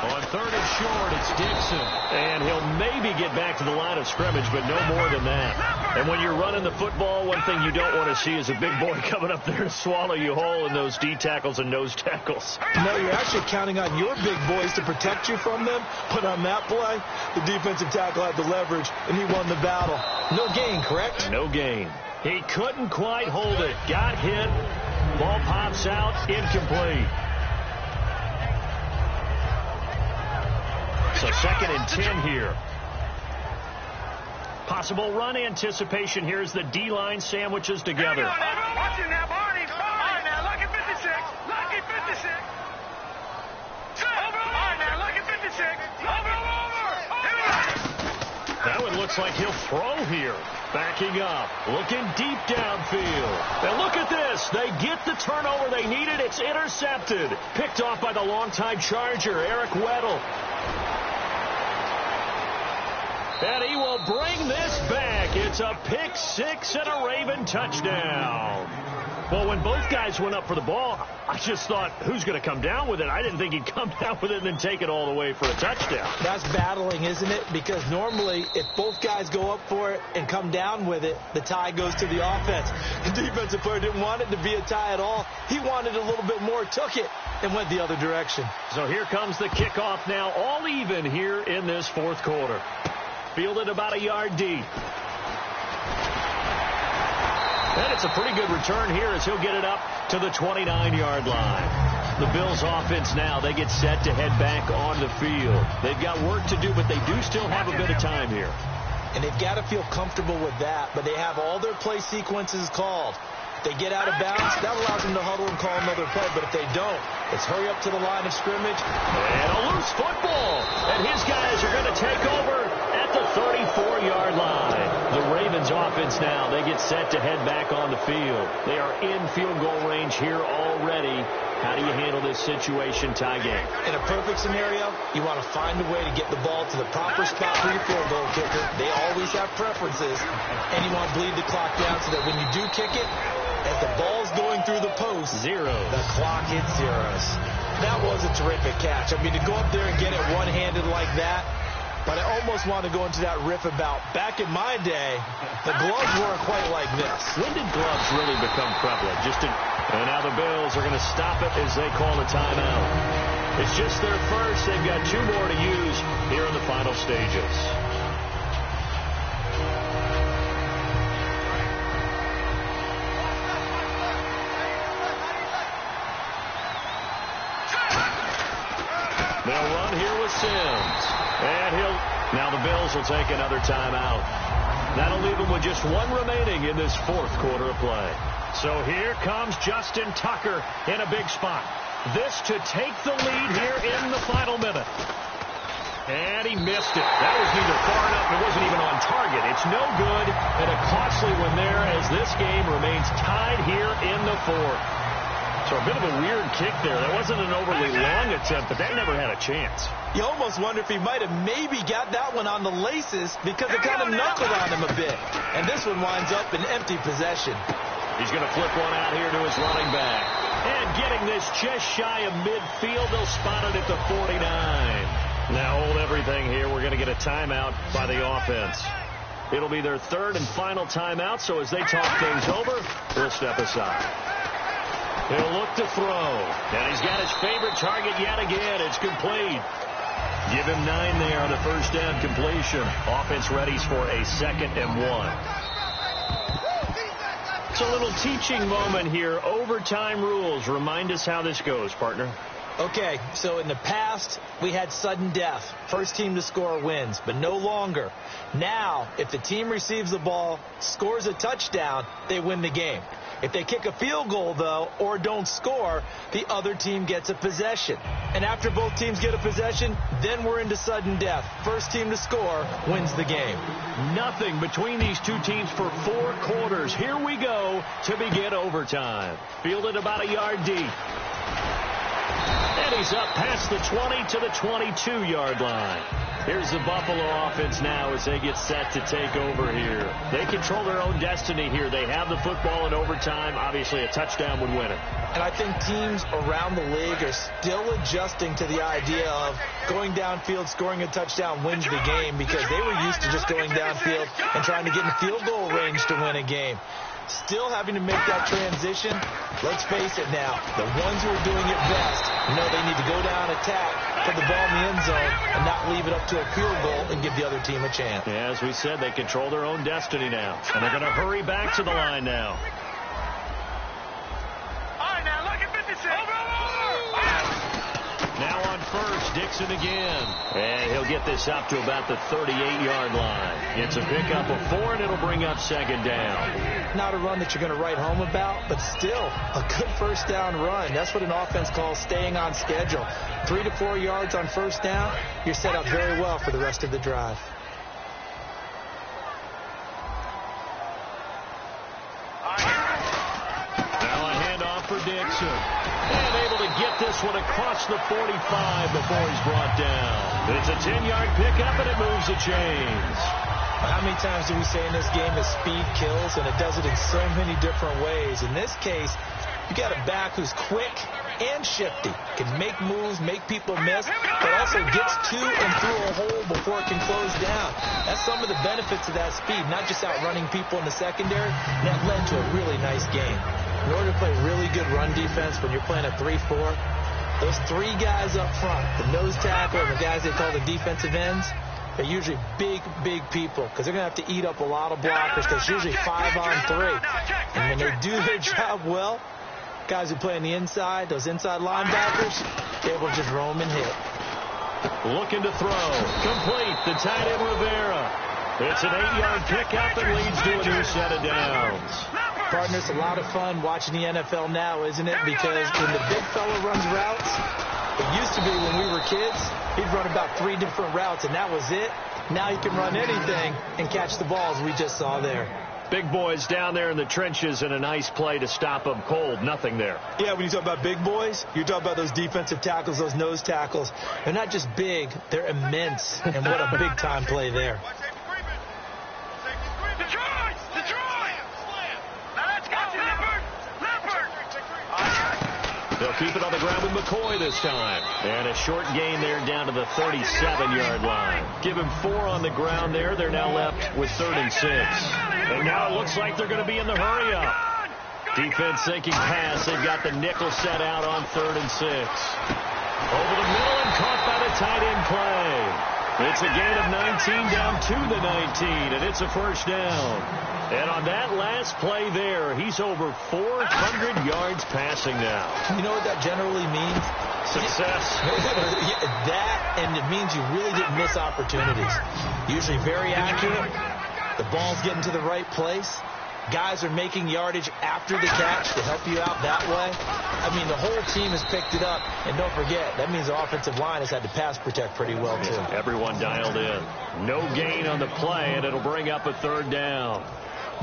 On 3rd and short, it's Dixon. And he'll maybe get back to the line of scrimmage, but no more than that. And when you're running the football, one thing you don't want to see is a big boy coming up there to swallow you whole in those D tackles and nose tackles. No, you're actually counting on your big boys to protect you from them. But on that play, the defensive tackle had the leverage, and he won the battle. No gain, correct? No gain. He couldn't quite hold it. Got hit. Ball pops out. Incomplete. So 2nd and 10 here. Possible run anticipation here as the D-line sandwiches together. Watch it now, Barney. All right, now, lucky 56. Lucky 56. Over. All right, now, lucky 56. Over. That one looks like he'll throw here. Backing up. Looking deep downfield. And look at this. They get the turnover they needed. It's intercepted. Picked off by the longtime Charger, Eric Weddle. And he will bring this back. It's a pick 6 and a Raven touchdown. Well, when both guys went up for the ball, I just thought, who's going to come down with it? I didn't think he'd come down with it and then take it all the way for a touchdown. That's battling, isn't it? Because normally, if both guys go up for it and come down with it, the tie goes to the offense. The defensive player didn't want it to be a tie at all. He wanted a little bit more, took it, and went the other direction. So here comes the kickoff now, all even here in this 4th quarter. Fielded about a yard deep. And it's a pretty good return here as he'll get it up to the 29-yard line. The Bills offense now, they get set to head back on the field. They've got work to do, but they do still have a bit of time here. And they've got to feel comfortable with that, but they have all their play sequences called. If they get out of bounds, that allows them to huddle and call another play, but if they don't, it's hurry up to the line of scrimmage. And a loose football. And his guys are going to take over at the 34-yard line. The Ravens offense now, they get set to head back on the field. They are in field goal range here already. How do you handle this situation, tie game? In a perfect scenario, you want to find a way to get the ball to the proper spot for your field goal kicker. They always have preferences, and you want to bleed the clock down so that when you do kick it, as the ball's going through the post, the clock hits zeros. That was a terrific catch. I mean, to go up there and get it one-handed like that, but I almost want to go into that riff about back in my day, the gloves weren't quite like this. When did gloves really become prevalent? And now the Bills are going to stop it as they call a timeout. It's just their first. They've got 2 more to use here in the final stages. They'll run here with Sims. And now the Bills will take another timeout. That'll leave them with just 1 remaining in this 4th quarter of play. So here comes Justin Tucker in a big spot. This to take the lead here in the final minute. And he missed it. That was neither far enough. It wasn't even on target. It's no good, and a costly one there as this game remains tied here in the 4th. So a bit of a weird kick there. That wasn't an overly long attempt, but that never had a chance. You almost wonder if he might have maybe got that one on the laces because it kind of knuckled on him a bit. And this one winds up in empty possession. He's going to flip one out here to his running back. And getting this just shy of midfield, they'll spot it at the 49. Now hold everything here. We're going to get a timeout by the offense. It'll be their 3rd and final timeout, so as they talk things over, we'll step aside. He'll look to throw. And he's got his favorite target yet again. It's complete. Give him 9 there on the first down completion. Offense readies for a 2nd and 1. It's a little teaching moment here. Overtime rules. Remind us how this goes, partner. Okay, so in the past, we had sudden death. First team to score wins, but no longer. Now, if the team receives the ball, scores a touchdown, they win the game. If they kick a field goal, though, or don't score, the other team gets a possession. And after both teams get a possession, then we're into sudden death. First team to score wins the game. Nothing between these two teams for 4 quarters. Here we go to begin overtime. Fielded about a yard deep. And he's up past the 20 to the 22-yard line. Here's the Buffalo offense now as they get set to take over here. They control their own destiny here. They have the football in overtime. Obviously, a touchdown would win it. And I think teams around the league are still adjusting to the idea of going downfield, scoring a touchdown wins the game, because they were used to just going downfield and trying to get in field goal range to win a game. Still having to make that transition. Let's face it now, the ones who are doing it best know they need to go down, attack, put the ball in the end zone, and not leave it up to a field goal and give the other team a chance. Yeah, as we said, they control their own destiny now. And they're going to hurry back to the line now. All right, now look at 56. Now on first, Dixon again. And he'll get this up to about the 38-yard line. It's a pickup of 4, and it'll bring up second down. Not a run that you're going to write home about, but still a good first down run. That's what an offense calls staying on schedule. 3 to 4 yards on first down, you're set up very well for the rest of the drive. Now a handoff for Dixon. And able to get this one across the 45 before he's brought down. It's a 10-yard pickup, and it moves the chains. How many times do we say in this game that speed kills, and it does it in so many different ways? In this case, you got a back who's quick and shifty, can make moves, make people miss, but also gets to and through a hole before it can close down. That's some of the benefits of that speed, not just outrunning people in the secondary. And that led to a really nice game. In order to play really good run defense when you're playing a 3-4, those 3 guys up front, the nose tackle and the guys they call the defensive ends, are usually big people, because they're going to have to eat up a lot of blockers, because it's usually 5 on 3. And when they do their job well, guys who play on the inside, those inside linebackers, they're able to just roam and hit. Looking to throw. Complete. The tight end Rivera. It's an 8-yard pickup and leads to a new set of downs. Partner, it's a lot of fun watching the NFL now, isn't it? Because when the big fella runs routes, it used to be when we were kids, he'd run about 3 different routes, and that was it. Now he can run anything and catch the balls we just saw there. Big boys down there in the trenches, and a nice play to stop them cold. Nothing there. Yeah, when you talk about big boys, you're talking about those defensive tackles, those nose tackles. They're not just big, they're immense. And what a big-time play there. They'll keep it on the ground with McCoy this time. And a short gain there down to the 37-yard line. Give him 4 on the ground there. They're now left with 3rd and 6. And now it looks like they're going to be in the hurry-up. Defense thinking pass. They've got the nickel set out on 3rd and 6. Over the middle and caught by the tight end play. It's a gain of 19 down to the 19, and it's a first down. And on that last play there, he's over 400 yards passing now. You know what that generally means? Success. That, and it means you really didn't miss opportunities. Usually very accurate. The ball's getting to the right place. Guys are making yardage after the catch to help you out that way. I mean, the whole team has picked it up. And don't forget, that means the offensive line has had to pass protect pretty well, too. Everyone dialed in. No gain on the play, and it'll bring up a 3rd down.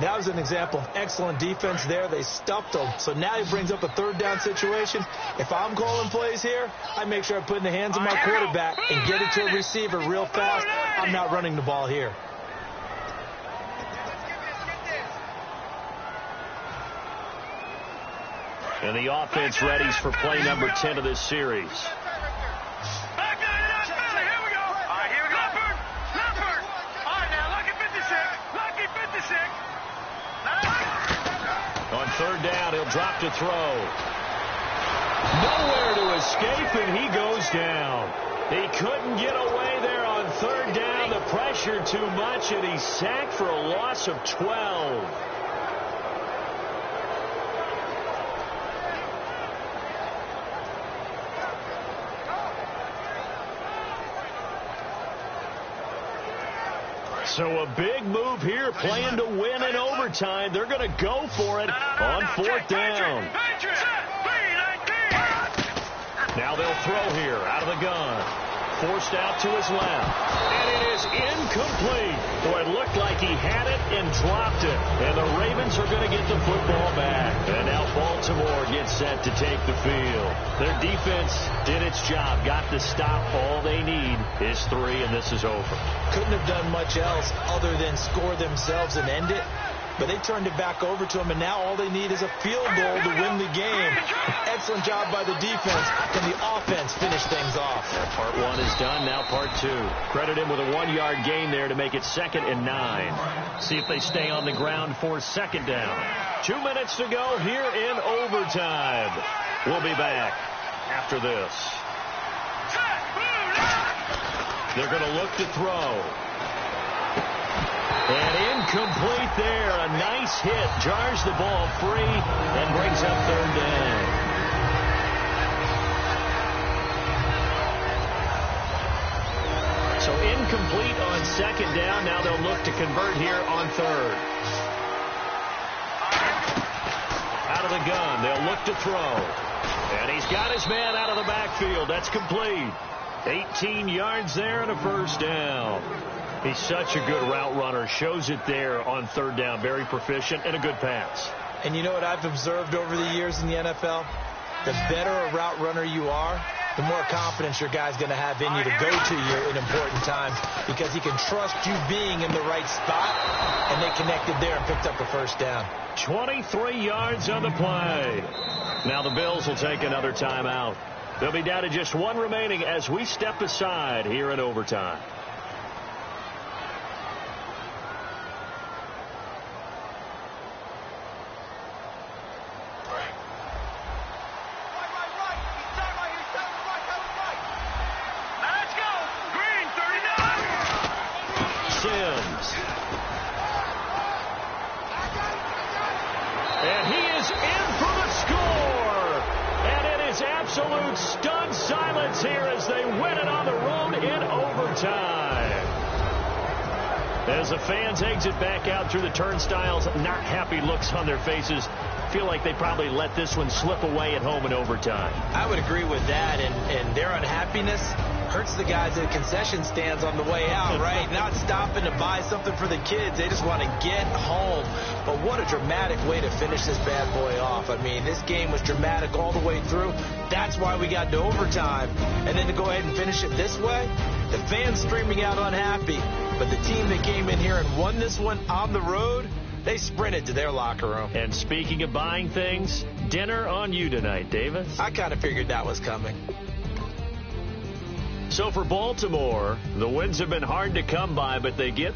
That was an example of excellent defense there. They stuffed him. So now he brings up a 3rd down situation. If I'm calling plays here, I make sure I put it in the hands of my quarterback and get it to a receiver real fast. I'm not running the ball here. And the offense readies for play number 10 of this series. Back nine and out, Philly. Here we go. All right, here we go. Leopard. All right, now lucky 56. Lucky 56. On 3rd down, he'll drop to throw. Nowhere to escape, and he goes down. He couldn't get away there on 3rd down. The pressure too much, and he's sacked for a loss of 12. So a big move here, playing to win in overtime. They're going to go for it on 4th down. Patriot. Now they'll throw here out of the gun. forced out to his left. And it is incomplete. Boy, it looked like he had it and dropped it. And the Ravens are going to get the football back. And now Baltimore gets set to take the field. Their defense did its job, got the stop. All they need is 3, and this is over. Couldn't have done much else other than score themselves and end it. But they turned it back over to him, and now all they need is a field goal to win the game. Excellent job by the defense. Can the offense finish things off? Part 1 is done, now part 2. Credit him with a 1-yard gain there to make it 2nd and 9. See if they stay on the ground for 2nd down. 2 minutes to go here in overtime. We'll be back after this. They're going to look to throw. And incomplete there. A nice hit. Jars the ball free and brings up 3rd down. So incomplete on 2nd down. Now they'll look to convert here on 3rd. Out of the gun. They'll look to throw. And he's got his man out of the backfield. That's complete. 18 yards there and a 1st down. He's such a good route runner. Shows it there on 3rd down. Very proficient and a good pass. And you know what I've observed over the years in the NFL? The better a route runner you are, the more confidence your guy's going to have in you to go to you in important times, because he can trust you being in the right spot, and they connected there and picked up the 1st down. 23 yards on the play. Now the Bills will take another timeout. They'll be down to just 1 remaining as we step aside here in overtime. Absolute stunned silence here as they win it on the road in overtime. As the fans exit back out through the turnstiles, not happy looks on their faces. Feel like they probably let this one slip away at home in overtime. I would agree with that, and their unhappiness hurts the guys at concession stands on the way out, right? Not stopping to buy something for the kids. They just want to get home. But what a dramatic way to finish this bad boy off. I mean, this game was dramatic all the way through. That's why we got to overtime. And then to go ahead and finish it this way, the fans streaming out unhappy. But the team that came in here and won this one on the road, they sprinted to their locker room. And speaking of buying things, dinner on you tonight, Davis. I kind of figured that was coming. So for Baltimore, the wins have been hard to come by, but they get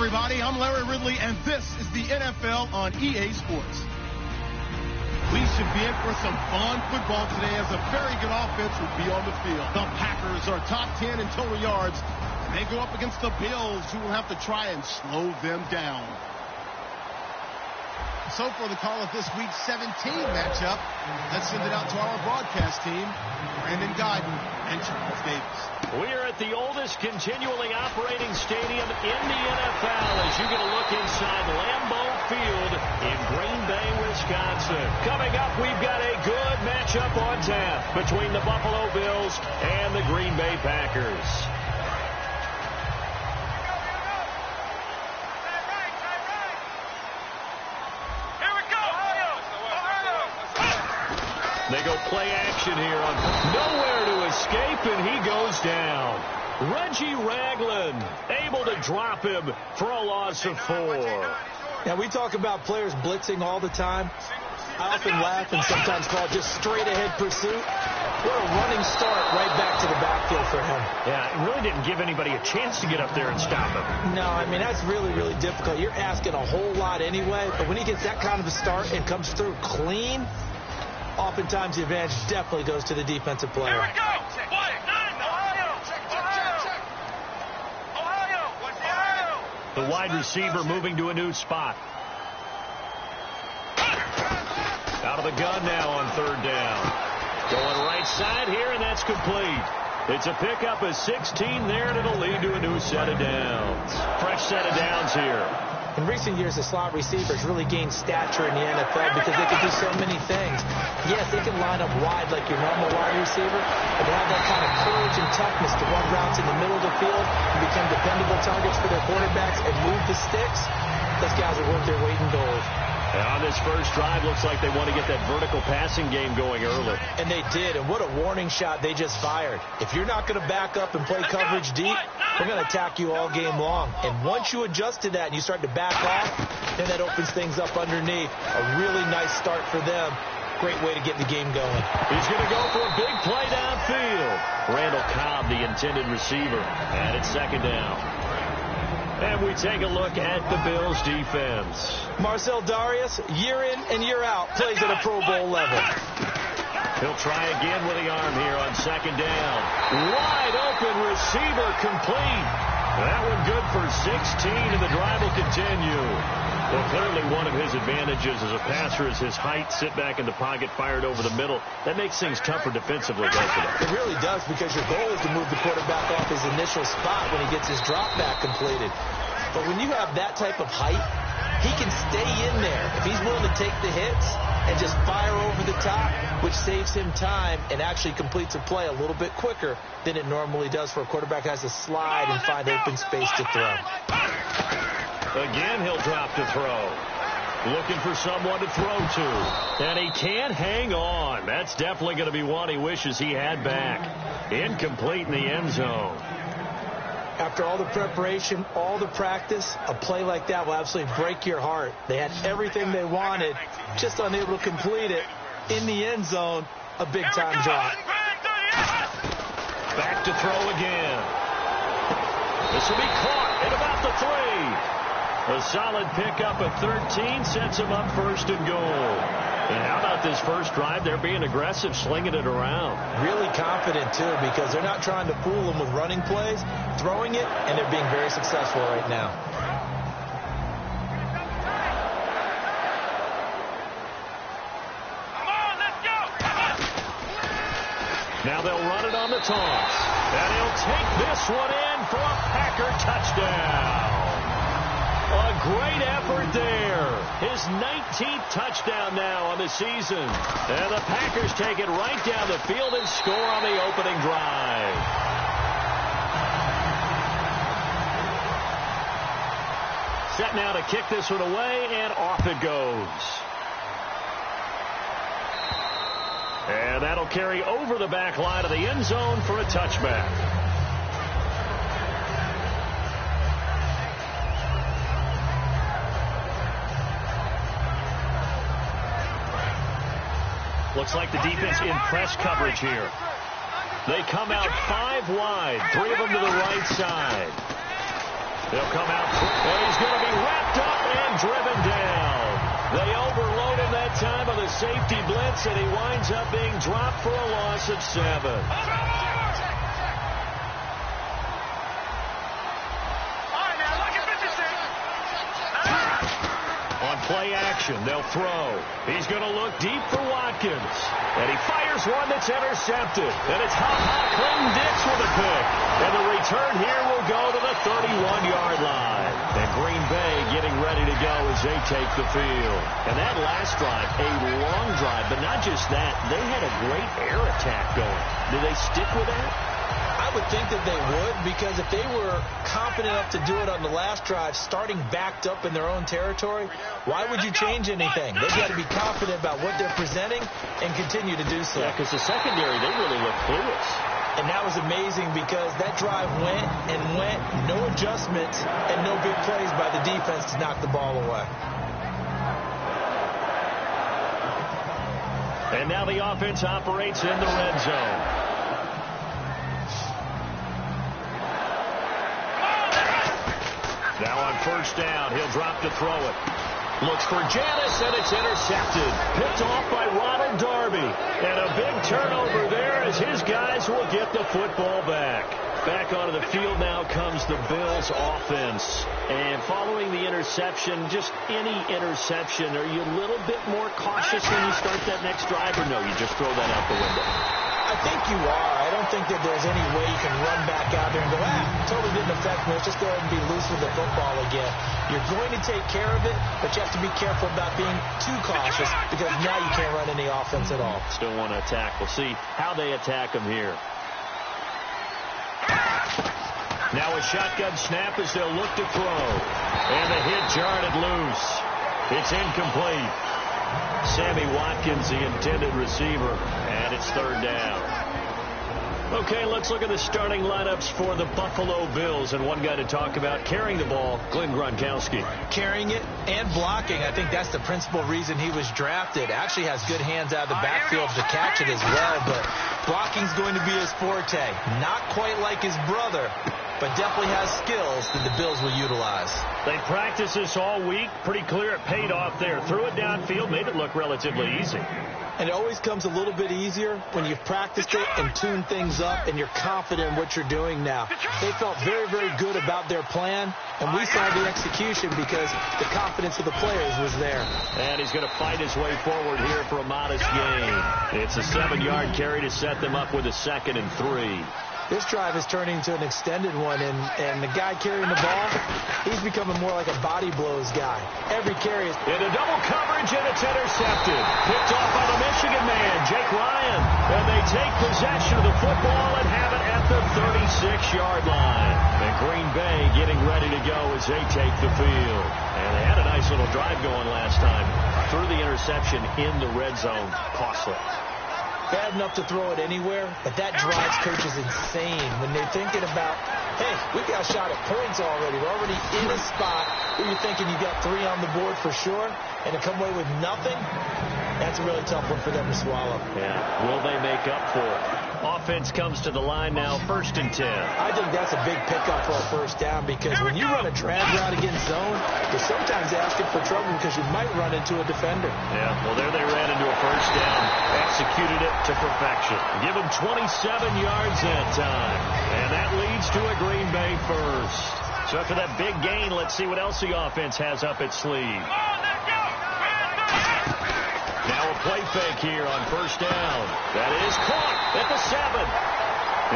everybody. I'm Larry Ridley, and this is the NFL on EA Sports. We should be in for some fun football today, as a very good offense will be on the field. The Packers are top 10 in total yards. They go up against the Bills, who will have to try and slow them down. So for the call of this week's 17 matchup, let's send it out to our broadcast team, Brandon Guyton and Charles Davis. We are at the oldest continually operating stadium in the NFL as you get a look inside Lambeau Field in Green Bay, Wisconsin. Coming up, we've got a good matchup on tap between the Buffalo Bills and the Green Bay Packers. They go play action here on nowhere to escape, and he goes down. Reggie Ragland able to drop him for a loss of 4. Now, we talk about players blitzing all the time. I often laugh and sometimes call it just straight-ahead pursuit. What a running start right back to the backfield for him. Yeah, it really didn't give anybody a chance to get up there and stop him. No, I mean, that's really, really difficult. You're asking a whole lot anyway, but when he gets that kind of a start and comes through clean, oftentimes the advantage definitely goes to the defensive player. Here we go. Ohio. Ohio. The wide receiver moving to a new spot. Out of the gun now on 3rd down. Going right side here, and that's complete. It's a pickup of 16 there, and it'll lead to a new set of downs. Fresh set of downs here. In recent years, the slot receivers really gained stature in the NFL because they can do so many things. Yes, they can line up wide like your normal wide receiver, but they have that kind of courage and toughness to run routes in the middle of the field and become dependable targets for their quarterbacks and move the sticks. Those guys are worth their weight in gold. And on this first drive, looks like they want to get that vertical passing game going early. And they did, and what a warning shot they just fired. If you're not going to back up and play coverage deep, we're going to attack you all game long. And once you adjust to that and you start to back off, then that opens things up underneath. A really nice start for them. Great way to get the game going. He's going to go for a big play downfield. Randall Cobb, the intended receiver, and it's 2nd down. And we take a look at the Bills' defense. Marcel Darius, year in and year out, plays at a Pro Bowl level. He'll try again with the arm here on 2nd down. Wide open receiver complete. That one good for 16, and the drive will continue. Well, clearly one of his advantages as a passer is his height. Sit back in the pocket, fired over the middle. That makes things tougher defensively, doesn't it? It really does, because your goal is to move the quarterback off his initial spot when he gets his drop back completed. But when you have that type of height, he can stay in there. If he's willing to take the hits and just fire over the top, which saves him time and actually completes a play a little bit quicker than it normally does for a quarterback who has to slide and find open space to throw. Again, he'll drop to throw. Looking for someone to throw to. And he can't hang on. That's definitely going to be one he wishes he had back. Incomplete in the end zone. After all the preparation, all the practice, a play like that will absolutely break your heart. They had everything they wanted, just unable to complete it. In the end zone, a big-time drop. Back to throw again. This will be caught at about the 3. A solid pickup of 13 sets him up 1st and goal. And how about this first drive? They're being aggressive, slinging it around. Really confident, too, because they're not trying to fool them with running plays, throwing it, and they're being very successful right now. Come on, let's go. Now they'll run it on the toss. And he'll take this one in for a Packer touchdown. A great effort there. His 19th touchdown now on the season. And the Packers take it right down the field and score on the opening drive. Set now to kick this one away, and off it goes. And that'll carry over the back line of the end zone for a touchback. Looks like the defense in press coverage here. They come out 5 wide, 3 of them to the right side. They'll come out, and he's going to be wrapped up and driven down. They overload him that time on the safety blitz, and he winds up being dropped for a loss of 7. Play action. They'll throw. He's going to look deep for Watkins. And he fires one that's intercepted. And it's Clinton Dix with a pick. And the return here will go to the 31-yard line. And Green Bay getting ready to go as they take the field. And that last drive, a long drive. But not just that. They had a great air attack going. Do they stick with that? I would think that they would, because if they were confident enough to do it on the last drive, starting backed up in their own territory, why would you change anything? They've got to be confident about what they're presenting and continue to do so. Yeah, because the secondary, they really look clueless. And that was amazing because that drive went and went, no adjustments and no big plays by the defense to knock the ball away. And now the offense operates in the red zone. Now on first down, he'll drop to throw it. Looks for Janis, and it's intercepted. Picked off by Ronald Darby. And a big turnover there as his guys will get the football back. Back onto the field now comes the Bills offense. And following the interception, just any interception, are you a little bit more cautious when you start that next drive, or no, you just throw that out the window? I think you are. I don't think that there's any way you can run back out there and go, totally didn't affect me. Let's just go ahead and be loose with the football again. You're going to take care of it, but you have to be careful about being too cautious because now you can't run any offense at all. Still want to attack. We'll see how they attack him here. Now a shotgun snap as they'll look to throw. And the hit jarred loose. It's incomplete. Sammy Watkins, the intended receiver, and it's third down. Okay, let's look at the starting lineups for the Buffalo Bills. And one guy to talk about carrying the ball, Glenn Gronkowski. Carrying it and blocking. I think that's the principal reason he was drafted. Actually has good hands out of the backfield to catch it as well. But blocking's going to be his forte. Not quite like his brother, but definitely has skills that the Bills will utilize. They practiced this all week. Pretty clear it paid off there. Threw it downfield, made it look relatively easy. And it always comes a little bit easier when you've practiced it and tuned things up and you're confident in what you're doing now. They felt very, very good about their plan, and we saw the execution because the confidence of the players was there. And he's going to fight his way forward here for a modest gain. It's a 7-yard carry to set them up with a 2nd and 3. This drive is turning into an extended one, and the guy carrying the ball, he's becoming more like a body blows guy. Every carry is... into double coverage, and it's intercepted. Picked off by the Michigan man, Jake Ryan. And they take possession of the football and have it at the 36-yard line. And Green Bay getting ready to go as they take the field. And they had a nice little drive going last time. Threw the interception in the red zone. Costly. Bad enough to throw it anywhere, but that drives coaches insane when they're thinking about, hey, we got a shot at points already. We're already in a spot where you're thinking you got 3 on the board for sure, and to come away with nothing, that's a really tough one for them to swallow. Yeah, will they make up for it? Offense comes to the line now, 1st and 10. I think that's a big pickup for a first down because when you run a drag route against zone, you're sometimes asking for trouble because you might run into a defender. Yeah, well, there they ran into a first down, executed it to perfection. Give them 27 yards that time, and that leads to a Green Bay first. So after that big gain, let's see what else the offense has up its sleeve. Now a play fake here on first down. That is caught at the 7.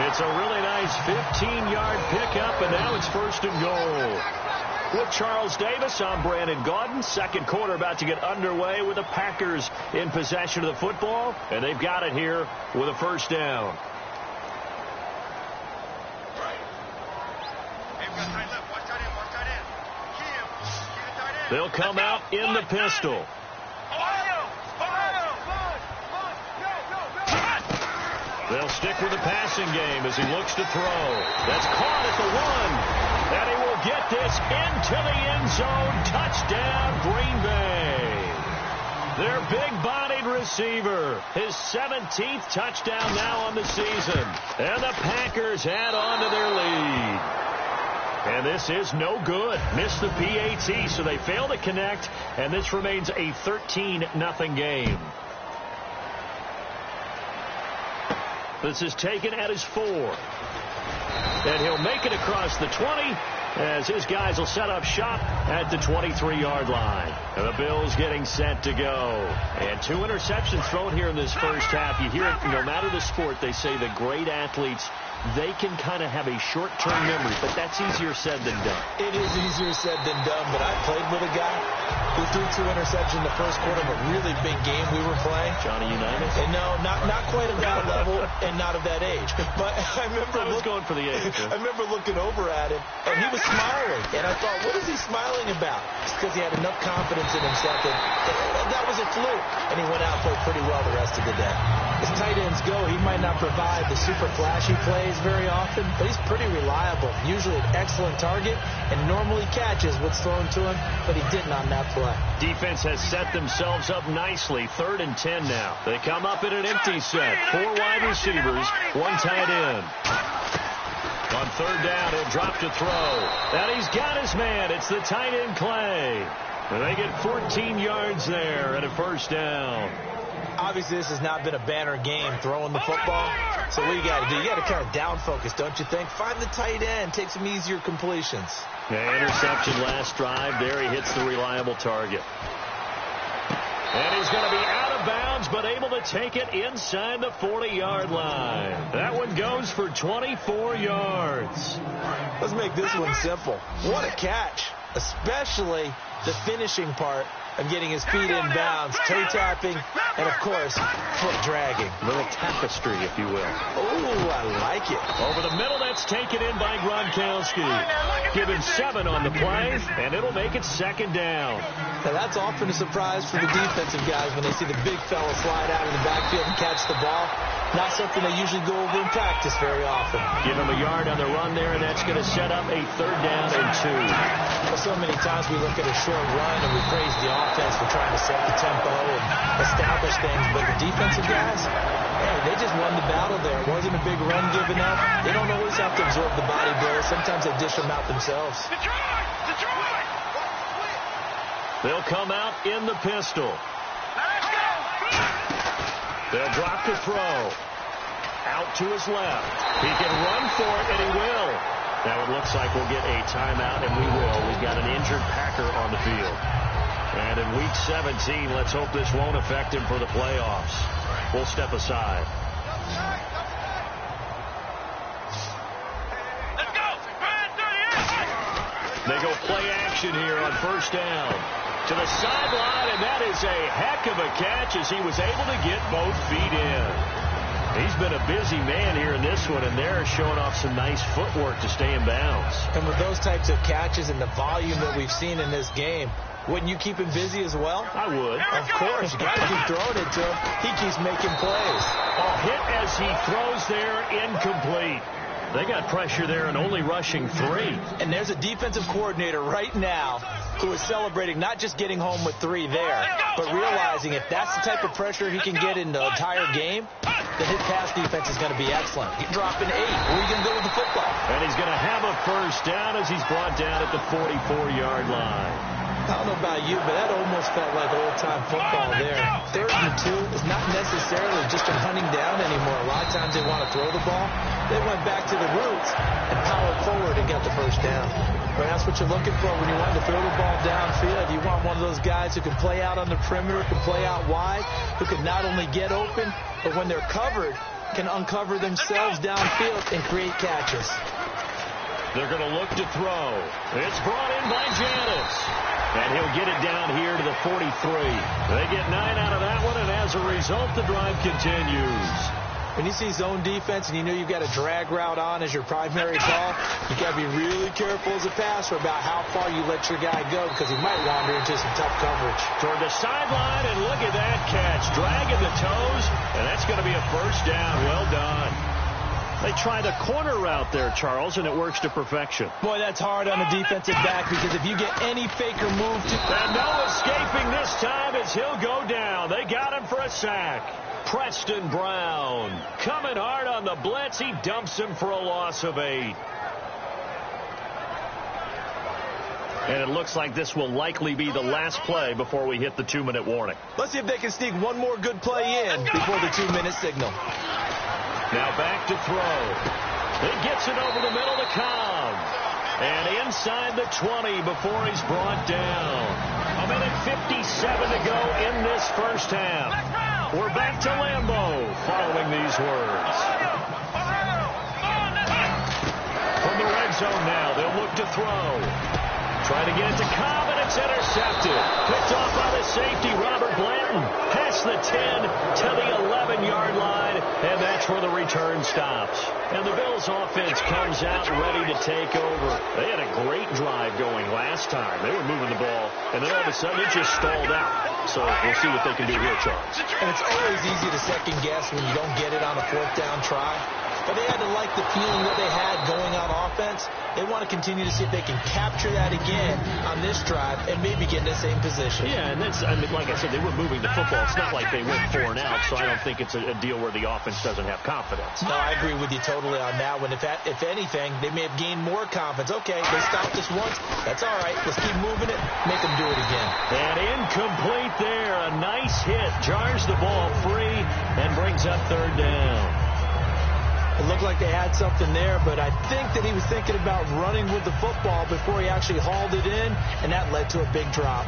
It's a really nice 15-yard pickup, and now it's 1st and goal. With Charles Davis, I'm Brandon Gaudin. Second quarter about to get underway with the Packers in possession of the football, and they've got it here with a first down. They'll come out in the pistol. They'll stick with the passing game as he looks to throw. That's caught at the 1. And he will get this into the end zone. Touchdown, Green Bay. Their big-bodied receiver. His 17th touchdown now on the season. And the Packers add on to their lead. And this is no good. Missed the PAT, so they fail to connect, and this remains a 13-0 game. This is taken at his 4. And he'll make it across the 20 as his guys will set up shop at the 23-yard line. And the Bills getting set to go. And 2 interceptions thrown here in this first half. You hear it, no matter the sport, they say the great athletes, they can kind of have a short-term memory, but that's easier said than done. It is easier said than done, but I played with a guy who threw 2 interceptions in the first quarter of a really big game we were playing. Johnny Unitas? And no, not quite of that level and not of that age. But I remember going for the age. I remember looking over at him, and he was smiling. And I thought, what is he smiling about? It's because he had enough confidence in himself that was a fluke. And he went out and played pretty well the rest of the day. As tight ends go, he might not provide the super flashy plays very often, but he's pretty reliable. Usually an excellent target and normally catches what's thrown to him, but he didn't on that play. Defense has set themselves up nicely. 3rd and 10 now. They come up in an empty set. 4 wide receivers, 1 tight end. On 3rd down, he'll drop to throw. And he's got his man. It's the tight end, Clay. And they get 14 yards there and a 1st down. Obviously, this has not been a banner game throwing the football. So what you got to do? You got to kind of down focus, don't you think? Find the tight end. Take some easier completions. Yeah, interception last drive. There he hits the reliable target. And he's going to be out of bounds, but able to take it inside the 40-yard line. That one goes for 24 yards. Let's make this one simple. What a catch, especially the finishing part of getting his feet in bounds, toe tapping, and, of course, foot dragging. A little tapestry, if you will. Oh, I like it. Over the middle, that's taken in by Gronkowski. Give him 7 on the play, and it'll make it 2nd down. Now, that's often a surprise for the defensive guys when they see the big fella slide out in the backfield and catch the ball. Not something they usually go over in practice very often. Give him a yard on the run there, and that's going to set up a 3rd down and 2. Well, so many times we look at a short run and we praise the offense for trying to set the tempo and establish things, but the defensive guys, hey, they just won the battle there. It wasn't a big run given up. They don't always have to absorb the body blows. Sometimes they dish them out themselves. They'll come out in the pistol. They'll drop to throw. Out to his left. He can run for it, and he will. Now it looks like we'll get a timeout, and we will. We've got an injured Packer on the field. And in Week 17, let's hope this won't affect him for the playoffs. We'll step aside. Let's go. They go play action here on 1st down. To the sideline, and that is a heck of a catch as he was able to get both feet in. He's been a busy man here in this one, and they're showing off some nice footwork to stay in bounds. And with those types of catches and the volume that we've seen in this game, wouldn't you keep him busy as well? I would. Of course. You got to keep throwing it to him. He keeps making plays. Hit as he throws there, incomplete. They got pressure there and only rushing 3. And there's a defensive coordinator right now who is celebrating not just getting home with 3 there, but realizing if that's the type of pressure he can get in the entire game, then his pass defense is going to be excellent. You're dropping 8. Where are you going to go with the football? And he's going to have a 1st down as he's brought down at the 44-yard line. I don't know about you, but that almost felt like old-time football there. 3rd and 2 is not necessarily just a hunting down anymore. A lot of times they want to throw the ball. They went back to the roots and powered forward and got the 1st down. But that's what you're looking for when you want to throw the ball downfield. You want one of those guys who can play out on the perimeter, can play out wide, who can not only get open, but when they're covered, can uncover themselves downfield and create catches. They're going to look to throw. It's brought in by Janis. And he'll get it down here to the 43. They get 9 out of that one, and as a result, the drive continues. When you see zone defense and you know you've got a drag route on as your primary call, you got to be really careful as a passer about how far you let your guy go because he might wander into some tough coverage. Toward the sideline, and look at that catch. Dragging the toes, and that's going to be a 1st down. Well done. They try the corner route there, Charles, and it works to perfection. Boy, that's hard on the defensive back because if you get any faker move to... And no escaping this time as he'll go down. They got him for a sack. Preston Brown coming hard on the blitz. He dumps him for a loss of 8. And it looks like this will likely be the last play before we hit the 2-minute warning. Let's see if they can sneak one more good play in before the 2-minute signal. Now back to throw. He gets it over the middle to Cobb. And inside the 20 before he's brought down. 1:57 to go in this first half. We're back to Lambeau following these words. From the red zone now, they'll look to throw. Trying to get it to Cobb, and it's intercepted. Picked off by the safety, Robert Blanton. Past the 10 to the 11-yard line, and that's where the return stops. And the Bills' offense comes out ready to take over. They had a great drive going last time. They were moving the ball, and then all of a sudden it just stalled out. So we'll see what they can do here, Charles. And it's always easy to second guess when you don't get it on a fourth down try. But they had to like the feeling that they had going on offense. They want to continue to see if they can capture that again on this drive and maybe get in the same position. Yeah, and that's, I mean, like I said, they were moving the football. It's not like they went 4 and out, so I don't think it's a deal where the offense doesn't have confidence. No, I agree with you totally on that one. If anything, they may have gained more confidence. Okay, they stopped us once. That's all right. Let's keep moving it. Make them do it again. And incomplete there. A nice hit. Jars the ball free and brings up third down. It looked like they had something there, but I think that he was thinking about running with the football before he actually hauled it in, and that led to a big drop.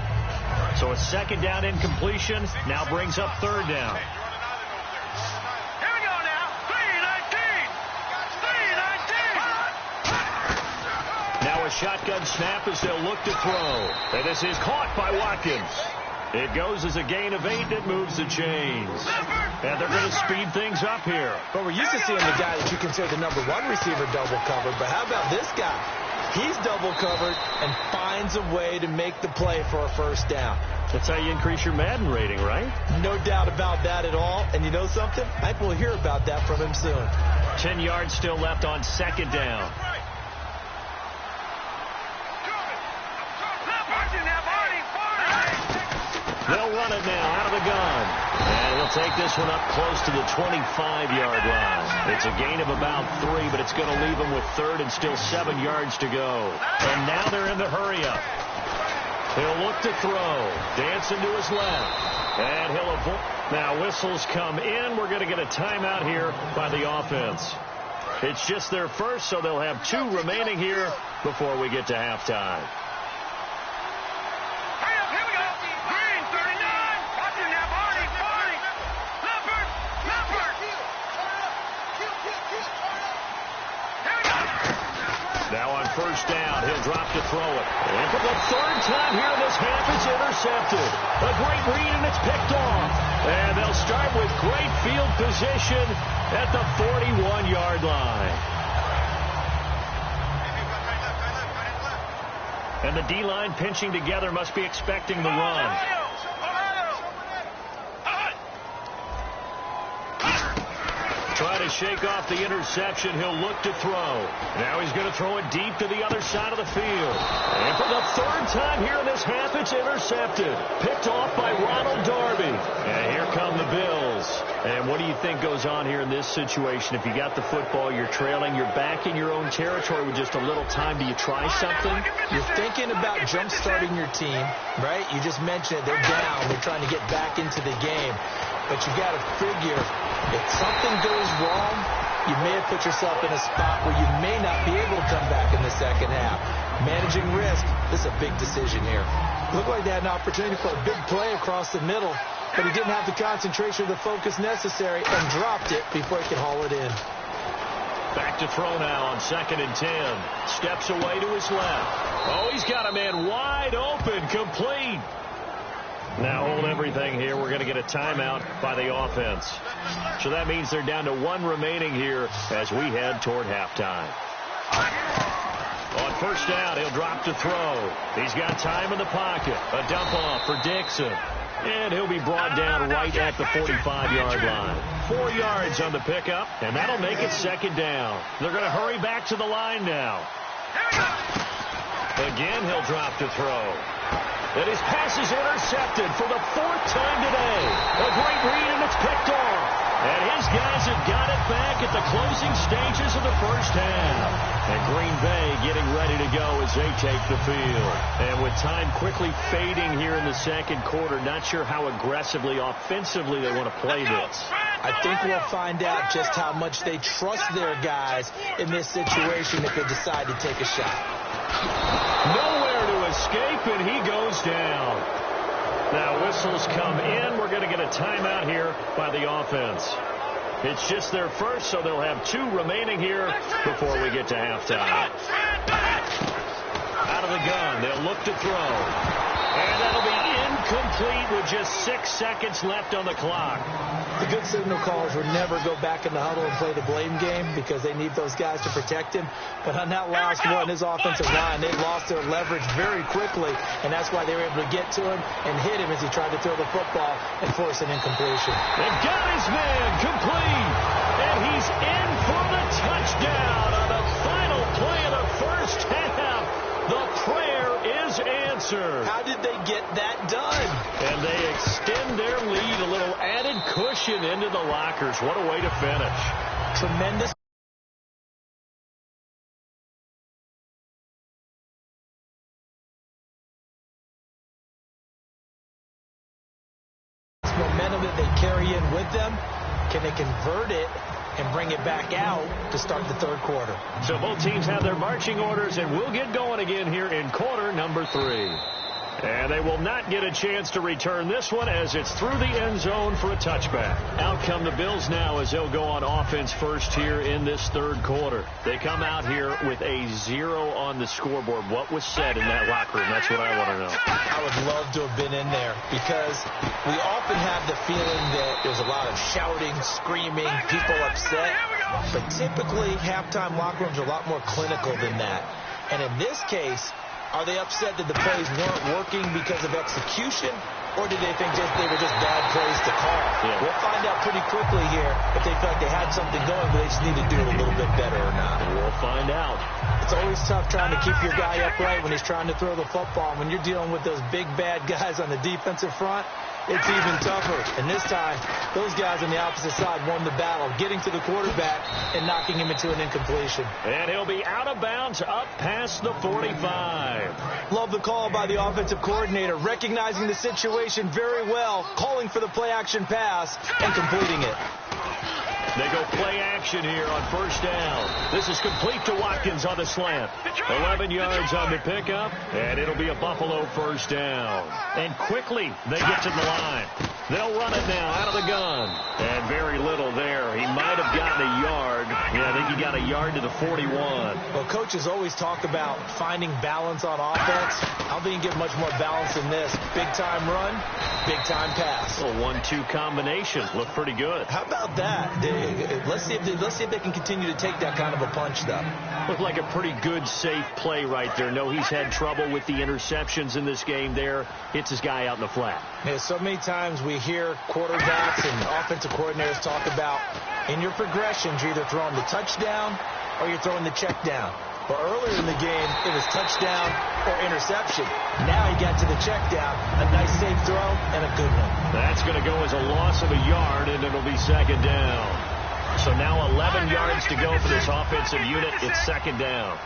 So a second down incompletion now brings up third down. Here we go now. 3-19. Now a shotgun snap as they'll look to throw. And this is caught by Watkins. It goes as a gain of 8. It moves the chains. And they're going to speed things up here. But we're used to seeing the guy that you consider the number 1 receiver double covered. But how about this guy? He's double covered and finds a way to make the play for a first down. That's how you increase your Madden rating, right? No doubt about that at all. And you know something? I think we'll hear about that from him soon. 10 yards still left on second down. They'll run it now out of the gun. And he'll take this one up close to the 25-yard line. It's a gain of about 3, but it's going to leave them with third and still 7 yards to go. And now they're in the hurry-up. He'll look to throw. Dancing to his left. And he'll avoid. Now whistles come in. We're going to get a timeout here by the offense. It's just their first, so they'll have 2 remaining here before we get to halftime. Now on first down, he'll drop to throw it. And for the third time here in this half, it's intercepted. A great read, and it's picked off. And they'll start with great field position at the 41-yard line. And the D-line pinching together must be expecting the run. Trying to shake off the interception. He'll look to throw. Now he's going to throw it deep to the other side of the field. And for the third time here in this half, it's intercepted. Picked off by Ronald Darby. And here come the Bills. And what do you think goes on here in this situation? If you got the football, you're trailing, you're back in your own territory with just a little time. Do you try something? You're thinking about jump-starting your team, right? You just mentioned it. They're down. They're trying to get back into the game. But you got to figure, if something goes wrong, you may have put yourself in a spot where you may not be able to come back in the second half. Managing risk, this is a big decision here. Looked like they had an opportunity for a big play across the middle, but he didn't have the concentration or the focus necessary and dropped it before he could haul it in. Back to throw now on 2nd and 10. Steps away to his left. Oh, he's got a man wide open, complete. Now hold everything here. We're going to get a timeout by the offense. So that means they're down to 1 remaining here as we head toward halftime. On first down, he'll drop to throw. He's got time in the pocket. A dump off for Dixon. And he'll be brought down right at the 45-yard line. 4 yards on the pickup, and that'll make it second down. They're going to hurry back to the line now. Again, he'll drop to throw. And his pass is intercepted for the 4th time today. A great read, and it's picked off. And his guys have got it back at the closing stages of the first half. And Green Bay getting ready to go as they take the field. And with time quickly fading here in the second quarter, not sure how aggressively, offensively they want to play this. I think we'll find out just how much they trust their guys in this situation if they decide to take a shot. Nowhere to escape, and he goes down. Now whistles come in. We're going to get a timeout here by the offense. It's just their first, so they'll have 2 remaining here before we get to halftime. Out of the gun, they'll look to throw. And that'll be incomplete with just 6 seconds left on the clock. The good signal callers would never go back in the huddle and play the blame game because they need those guys to protect him. But on that last one, his offensive line, they lost their leverage very quickly, and that's why they were able to get to him and hit him as he tried to throw the football and force an incompletion. They've got his man complete, and he's in for the touchdown on the final play of the first half. The prayer is answered. How did they get that done? And they extend their lead, a little added cushion into the lockers. What a way to finish. Tremendous momentum that they carry in with them. Can they convert it and bring it back out to start the third quarter? So both teams have their marching orders, and we'll get going again here in quarter number 3. And they will not get a chance to return this one as it's through the end zone for a touchback. Out come the Bills now as they'll go on offense first here in this third quarter. They come out here with a 0 on the scoreboard. What was said in that locker room? That's what I want to know. I would love to have been in there because we often have the feeling that there's a lot of shouting, screaming, people upset. But typically, halftime locker rooms are a lot more clinical than that. And in this case, are they upset that the plays weren't working because of execution, or did they think they were just bad plays to call? Yeah. We'll find out pretty quickly here if they felt like they had something going, but they just need to do it a little bit better or not. We'll find out. It's always tough trying to keep your guy upright when he's trying to throw the football. When you're dealing with those big, bad guys on the defensive front, it's even tougher. And this time, those guys on the opposite side won the battle, getting to the quarterback and knocking him into an incompletion. And he'll be out of bounds up past the 45. Love the call by the offensive coordinator, recognizing the situation very well, calling for the play-action pass and completing it. They go play action here on first down. This is complete to Watkins on the slant. 11 yards on the pickup, and it'll be a Buffalo first down. And quickly, they get to the line. They'll run it now out of the gun. And very little there. He might have gotten a yard. Yeah, I think he got a yard to the 41. Well, coaches always talk about finding balance on offense. I don't think you can get much more balance than this. Big-time run, big-time pass. A 1-2 combination. Looked pretty good. How about that? Let's see if they can continue to take that kind of a punch, though. Looked like a pretty good, safe play right there. No, he's had trouble with the interceptions in this game there. Hits his guy out in the flat. Yeah, so many times we hear quarterbacks and offensive coordinators talk about in your progressions, you're either throwing the touchdown or you're throwing the check down. Well, earlier in the game, it was touchdown or interception. Now he got to the check down, a nice safe throw, and a good one. That's going to go as a loss of a yard, and it'll be second down. So now 11 yards to go for this offensive unit. It's second down.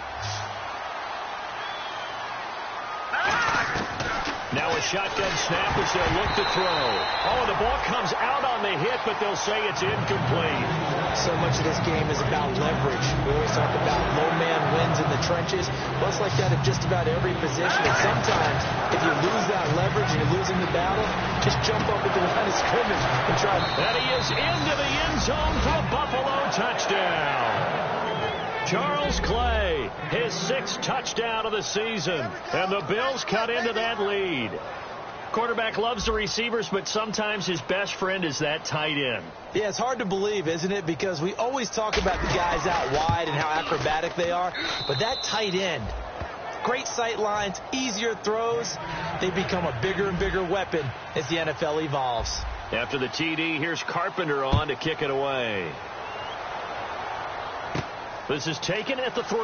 Now a shotgun snap as they'll look to throw. Oh, the ball comes out on the hit, but they'll say it's incomplete. So much of this game is about leverage. We always talk about low man wins in the trenches. Well, it's like that at just about every position. And sometimes, if you lose that leverage and you're losing the battle, just jump up at the line of scrimmage and try. And he is into the end zone for a Buffalo touchdown. Charles Clay, his 6th touchdown of the season, and the Bills cut into that lead. Quarterback loves the receivers, but sometimes his best friend is that tight end. Yeah, it's hard to believe, isn't it? Because we always talk about the guys out wide and how acrobatic they are, but that tight end, great sight lines, easier throws, they become a bigger and bigger weapon as the NFL evolves. After the TD, here's Carpenter on to kick it away. This is taken at the 3.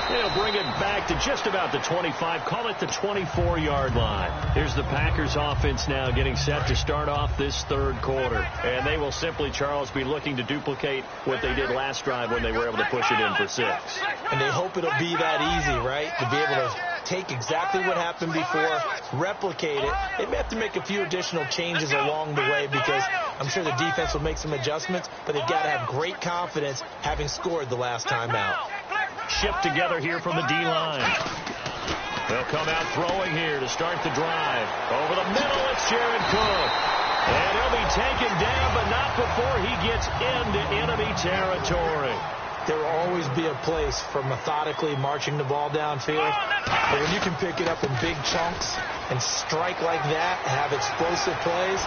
They'll bring it back to just about the 25, call it the 24-yard line. Here's the Packers offense now getting set to start off this third quarter. And they will simply, Charles, be looking to duplicate what they did last drive when they were able to push it in for 6. And they hope it'll be that easy, right? To be able to take exactly what happened before, replicate it. They may have to make a few additional changes along the way because I'm sure the defense will make some adjustments, but they've got to have great confidence having scored the last time out. Shift together here from the D-line. They'll come out throwing here to start the drive. Over the middle, it's Jared Cook. And he'll be taken down, but not before he gets into enemy territory. There will always be a place for methodically marching the ball downfield. But when you can pick it up in big chunks and strike like that, have explosive plays,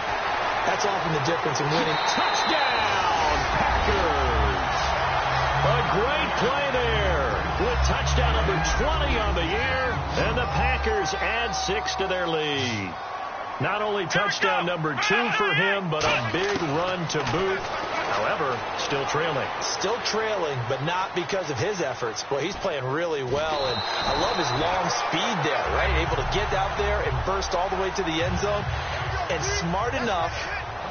that's often the difference in winning. Touchdown, Packers! A great play there with touchdown number 20 on the year, and the Packers add 6 to their lead. Not only touchdown number 2 for him, but a big run to boot. However, still trailing. Still trailing, but not because of his efforts. Boy, he's playing really well, and I love his long speed there, right? Able to get out there and burst all the way to the end zone, and smart enough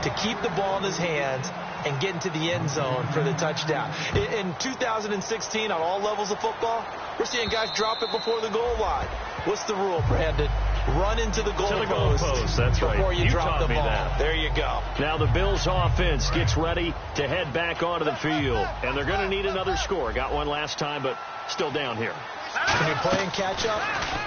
to keep the ball in his hands and get into the end zone for the touchdown. In 2016, on all levels of football, we're seeing guys drop it before the goal line. What's the rule, Brandon? Run into the goalpost. That's right. Before you drop the ball. That. There you go. Now the Bills offense gets ready to head back onto the field. And they're going to need another score. Got one last time, but still down here. When you're playing catch-up,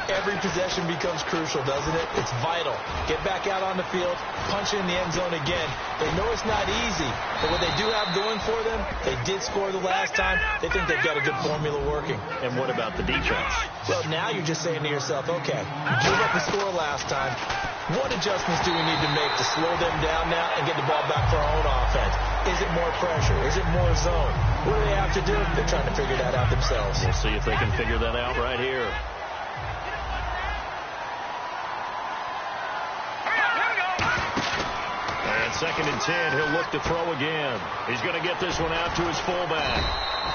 every possession becomes crucial, doesn't it? It's vital. Get back out on the field, punch it in the end zone again. They know it's not easy, but what they do have going for them, they did score the last time. They think they've got a good formula working. And what about the defense? Well, now you're just saying to yourself, okay, give up the score last time. What adjustments do we need to make to slow them down now and get the ball back for our own offense? Is it more pressure? Is it more zone? What do they have to do? They're trying to figure that out themselves. We'll see if they can figure that out right here. And 2nd and 10, he'll look to throw again. He's going to get this one out to his fullback.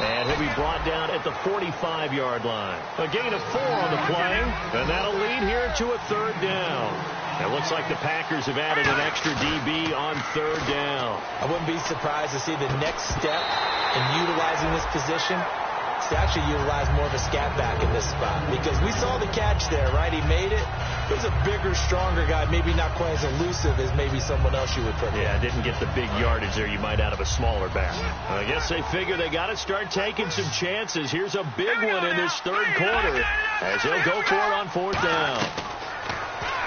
And he'll be brought down at the 45-yard line. A gain of 4 on the play, and that'll lead here to a 3rd down. It looks like the Packers have added an extra DB on 3rd down. I wouldn't be surprised to see the next step in utilizing this position to actually utilize more of a scat back in this spot. Because we saw the catch there, right? He made it. There's a bigger, stronger guy, maybe not quite as elusive as maybe someone else you would put. Yeah, didn't get the big yardage there you might out of a smaller back. I guess they figure they got to start taking some chances. Here's a big one in this 3rd quarter as they'll go for it on 4th down.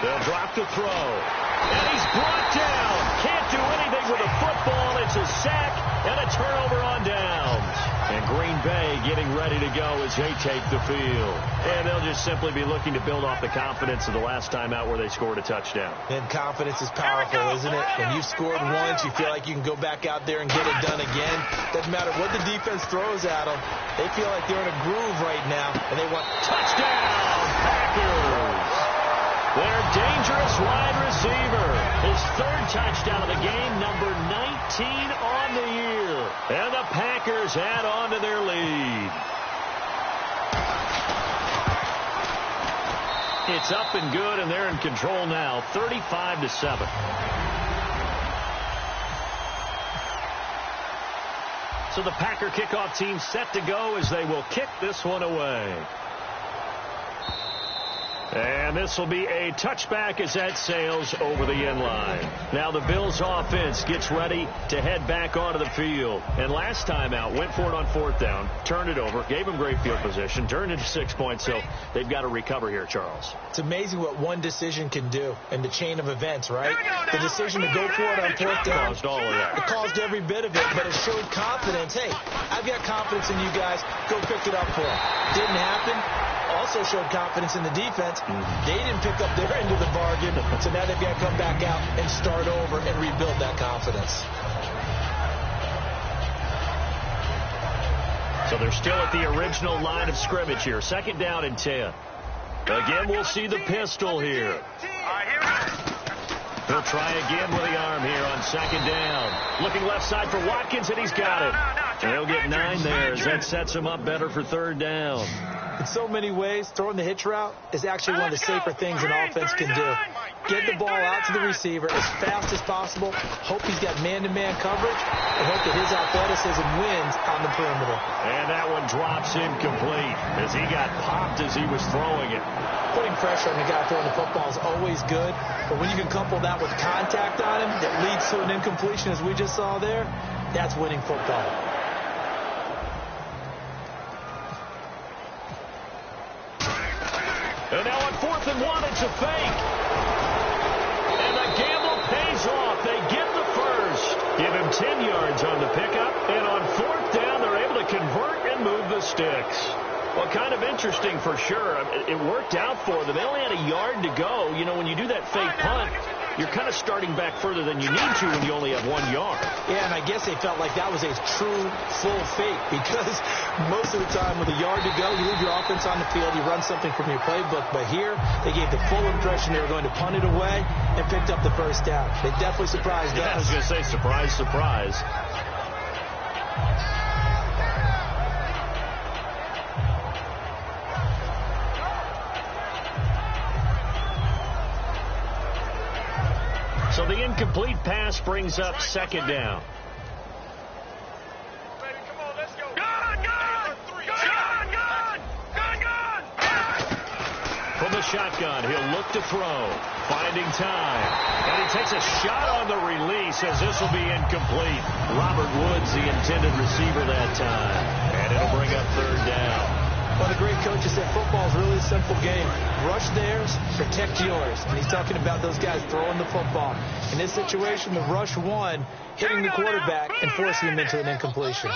They'll drop the throw. And he's brought down. Can't do anything with a football. It's a sack and a turnover on downs. And Green Bay getting ready to go as they take the field. And they'll just simply be looking to build off the confidence of the last time out where they scored a touchdown. And confidence is powerful, isn't it? When you've scored once, you feel like you can go back out there and get it done again. Doesn't matter what the defense throws at them. They feel like they're in a groove right now, and they want touchdown, Packers. Their dangerous wide receiver. His 3rd touchdown of the game, number 19 on the year. And the Packers add on to their lead. It's up and good, and they're in control now, 35-7. So the Packer kickoff team set to go as they will kick this one away. And this will be a touchback as that sails over the end line. Now the Bills offense gets ready to head back onto the field. And last time out, went for it on 4th down, turned it over, gave them great field position, turned into 6 points, so they've got to recover here, Charles. It's amazing what one decision can do in the chain of events, right? The decision to go for it on 4th down. Caused all of that. It caused every bit of it, but it showed confidence. Hey, I've got confidence in you guys. Go pick it up for them. Didn't happen. Also showed confidence in the defense. They didn't pick up their end of the bargain, so now they've got to come back out and start over and rebuild that confidence. So they're still at the original line of scrimmage here. 2nd down and 10. Again, we'll see the pistol here. He'll try again with the arm here on 2nd down. Looking left side for Watkins, and he's got it. And he'll get 9 there as that sets him up better for 3rd down. In so many ways, throwing the hitch route is actually one of the safer things an offense can do. Get the ball out to the receiver as fast as possible, hope he's got man-to-man coverage, and hope that his athleticism wins on the perimeter. And that one drops incomplete as he got popped as he was throwing it. Putting pressure on the guy throwing the football is always good, but when you can couple that with contact on him that leads to an incompletion as we just saw there, that's winning football. And now on 4th and 1, it's a fake. And the gamble pays off. They get the first. Give him 10 yards on the pickup. And on 4th down, they're able to convert and move the sticks. Well, kind of interesting for sure. It worked out for them. They only had a yard to go. You know, when you do that fake punt, you're kind of starting back further than you need to when you only have 1 yard. Yeah, and I guess they felt like that was a true full fake because most of the time with a yard to go, you leave your offense on the field, you run something from your playbook. But here, they gave the full impression they were going to punt it away and picked up the first down. They definitely surprised us. I was going to say surprise, surprise. So the incomplete pass brings up 2nd down. From the shotgun, he'll look to throw. Finding time. And he takes a shot on the release as this will be incomplete. Robert Woods, the intended receiver that time. And it'll bring up 3rd down. One of the great coaches said football is really a simple game. Rush theirs, protect yours. And he's talking about those guys throwing the football. In this situation, the rush won, hitting the quarterback and forcing him into an incompletion.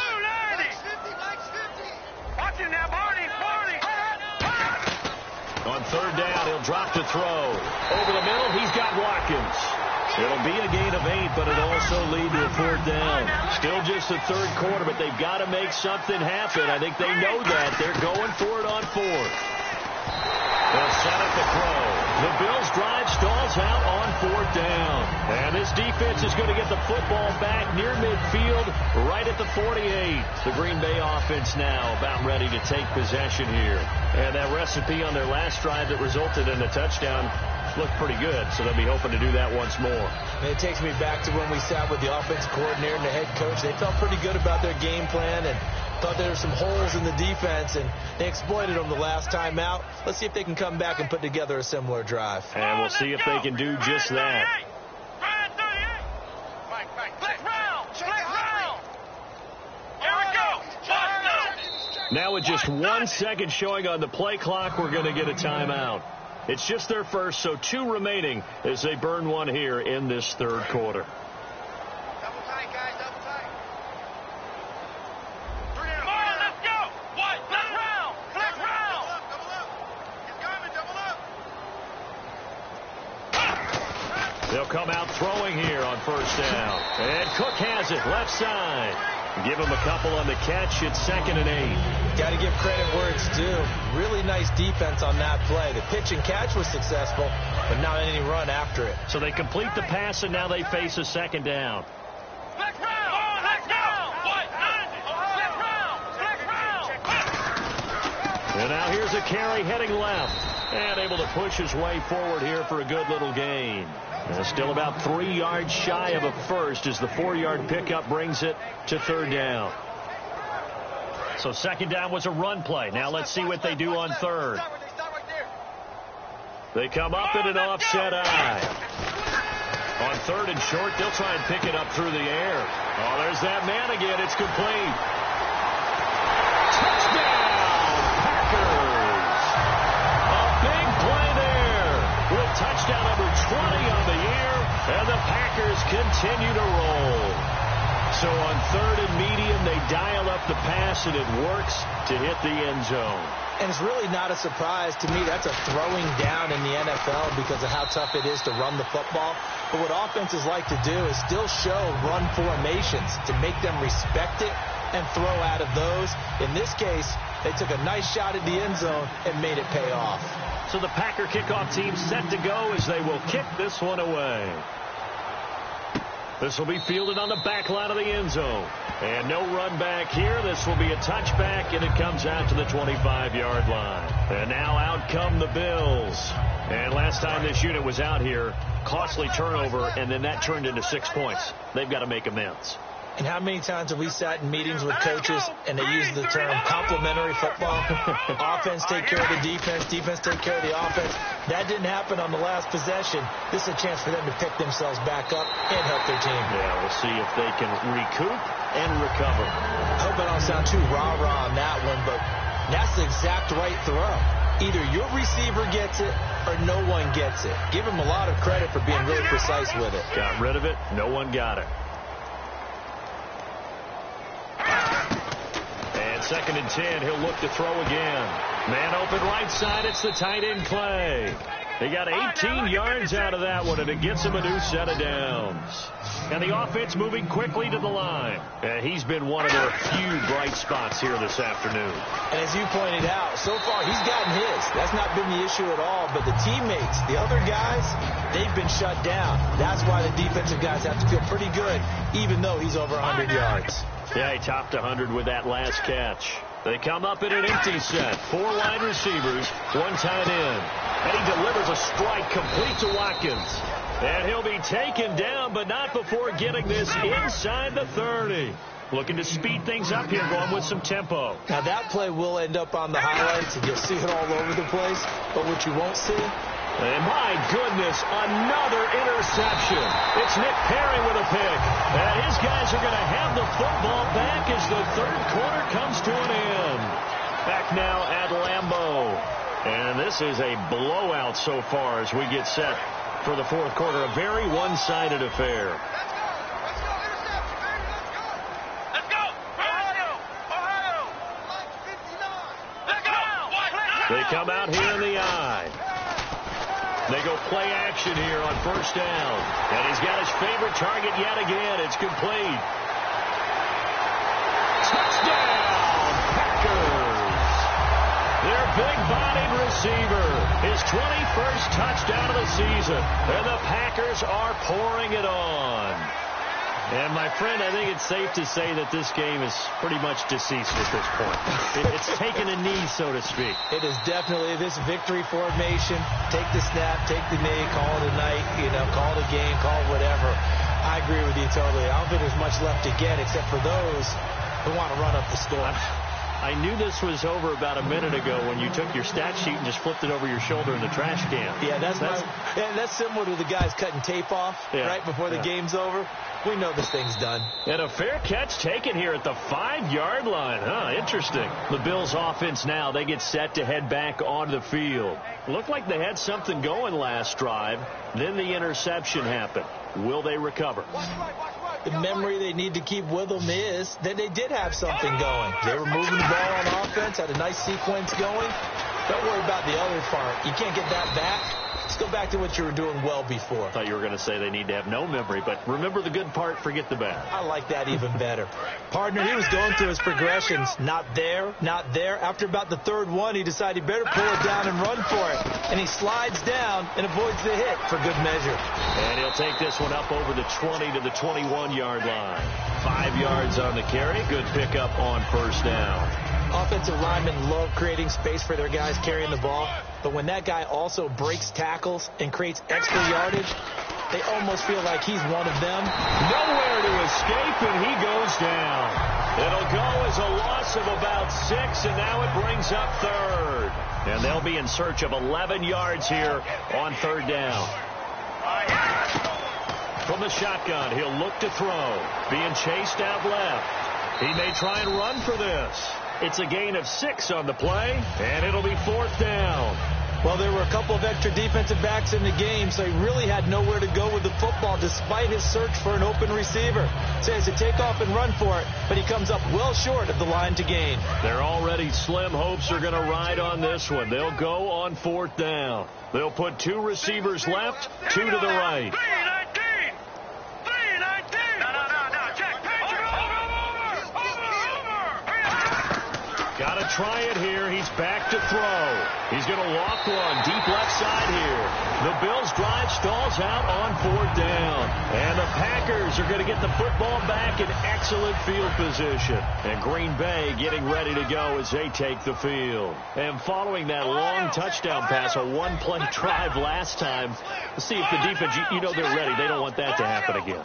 On 3rd down, he'll drop to throw. Over the middle, he's got Watkins. It'll be a gain of 8, but it'll also lead to a 4th down. Still just the 3rd quarter, but they've got to make something happen. I think they know that. They're going for it on 4th. They'll set up the throw. The Bills' drive stalls out on 4th down. And this defense is going to get the football back near midfield, right at the 48. The Green Bay offense now about ready to take possession here. And that recipe on their last drive that resulted in a touchdown looked pretty good, so they'll be hoping to do that once more. And it takes me back to when we sat with the offensive coordinator and the head coach. They felt pretty good about their game plan and thought there were some holes in the defense, and they exploited them the last time out. Let's see if they can come back and put together a similar drive. And we'll see if they can do just that. Now with just 1 second showing on the play clock, we're going to get a timeout. It's just their first, so 2 remaining as they burn one here in this 3rd quarter. Double tight, guys, double tight. Come on, let's go. What? Flex round. Flex round. Double up. He's coming, double up. They'll come out throwing here on 1st down. And Cook has it left side. Give him a couple on the catch. It's 2nd and 8. Got to give credit where it's due. Really nice defense on that play. The pitch and catch was successful, but not any run after it. So they complete the pass, and now they face a 2nd down. Flex round. Let's go. What? Flex round. Flex round. And now here's a carry heading left. And able to push his way forward here for a good little gain. Still about 3 yards shy of a first as the 4-yard pickup brings it to 3rd down. So 2nd down was a run play. Now let's see what they do on 3rd. They come up in an offset eye. On 3rd and short, they'll try and pick it up through the air. Oh, there's that man again. It's complete. Touchdown, Packers. A big play there with touchdown number 20 on the year, and the Packers continue to roll. So on 3rd and medium, they dial up the pass, and it works to hit the end zone. And it's really not a surprise to me. That's a throwing down in the NFL because of how tough it is to run the football. But what offenses like to do is still show run formations to make them respect it and throw out of those. In this case, they took a nice shot at the end zone and made it pay off. So the Packer kickoff team set to go as they will kick this one away. This will be fielded on the back line of the end zone. And no run back here. This will be a touchback, and it comes out to the 25-yard line. And now out come the Bills. And last time this unit was out here, costly turnover, and then that turned into 6 points. They've got to make amends. And how many times have we sat in meetings with coaches and they use the term complementary football? Offense take care of the defense, defense take care of the offense. That didn't happen on the last possession. This is a chance for them to pick themselves back up and help their team. Yeah, we'll see if they can recoup and recover. I hope I don't sound too rah-rah on that one, but that's the exact right throw. Either your receiver gets it or no one gets it. Give him a lot of credit for being really precise with it. Got rid of it. No one got it. And 2nd and 10, he'll look to throw again. Man open right side, it's the tight end Clay. They got 18 yards out of that one, and it gets him a new set of downs. And the offense moving quickly to the line. And he's been one of their few bright spots here this afternoon. And as you pointed out, so far he's gotten his. That's not been the issue at all. But the teammates, the other guys, they've been shut down. That's why the defensive guys have to feel pretty good, even though he's over 100 yards. Yeah, he topped 100 with that last catch. They come up in an empty set. 4 wide receivers, 1 tight end. And he delivers a strike complete to Watkins. And he'll be taken down, but not before getting this inside the 30. Looking to speed things up here, going with some tempo. Now that play will end up on the highlights, and you'll see it all over the place. But what you won't see... And my goodness, another interception. It's Nick Perry with a pick. And his guys are going to have the football back as the 3rd quarter comes to an end. Back now at Lambeau. And this is a blowout so far as we get set for the 4th quarter. A very one-sided affair. Let's go! Ohio! Ohio! Like 59! Let's go! They come out here in the eye. They go play action here on 1st down. And he's got his favorite target yet again. It's complete. Touchdown, Packers. Their big-bodied receiver. His 21st touchdown of the season. And the Packers are pouring it on. And, my friend, I think it's safe to say that this game is pretty much deceased at this point. It's taken a knee, so to speak. It is definitely this victory formation. Take the snap, take the knee, call it a night, call it a game, call it whatever. I agree with you totally. I don't think there's much left to get except for those who want to run up the score. I knew this was over about a minute ago when you took your stat sheet and just flipped it over your shoulder in the trash can. Yeah, that's similar to the guys cutting tape off right before the game's over. We know this thing's done. And a fair catch taken here at the 5-yard line. Interesting. The Bills offense now, they get set to head back onto the field. Looked like they had something going last drive. Then the interception happened. Will they recover? The memory they need to keep with them is that they did have something going. They were moving the ball on offense, had a nice sequence going. Don't worry about the other part. You can't get that back. Let's go back to what you were doing well before. I thought you were going to say they need to have no memory, but remember the good part, forget the bad. I like that even better. Partner, he was going through his progressions. Not there, not there. After about the 3rd one, he decided he better pull it down and run for it. And he slides down and avoids the hit for good measure. And he'll take this one up over the 20 to the 21-yard line. 5 yards on the carry. Good pickup on 1st down. Offensive linemen love creating space for their guys carrying the ball. But when that guy also breaks tackles and creates extra yardage, they almost feel like he's one of them. Nowhere to escape, and he goes down. It'll go as a loss of about 6, and now it brings up 3rd. And they'll be in search of 11 yards here on 3rd down. From the shotgun, he'll look to throw. Being chased out left. He may try and run for this. It's a gain of 6 on the play, and it'll be 4th down. Well, there were a couple of extra defensive backs in the game, so he really had nowhere to go with the football despite his search for an open receiver. So he has to take off and run for it, but he comes up well short of the line to gain. Their already slim hopes are going to ride on this one. They'll go on 4th down. They'll put 2 receivers left, 2 to the right. 319! No, Jack, over! Got They'll try it here. He's back to throw. He's going to loft one deep left side here. The Bills drive stalls out on 4th down. And the Packers are going to get the football back in excellent field position. And Green Bay getting ready to go as they take the field. And following that long touchdown pass, a one-play drive last time, let's see if the defense, you know they're ready. They don't want that to happen again.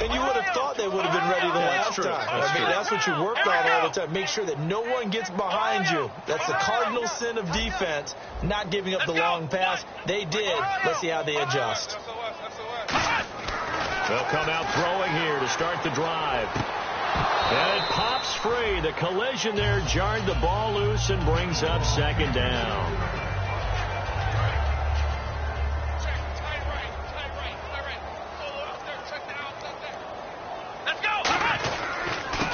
And you would have thought they would have been ready the last time. That's what you work on all the time. Make sure that no one gets behind you. That's the cardinal sin of defense, not giving up the long pass. They did. Let's see how they adjust. They'll come out throwing here to start the drive. And it pops free. The collision there jarred the ball loose and brings up 2nd down.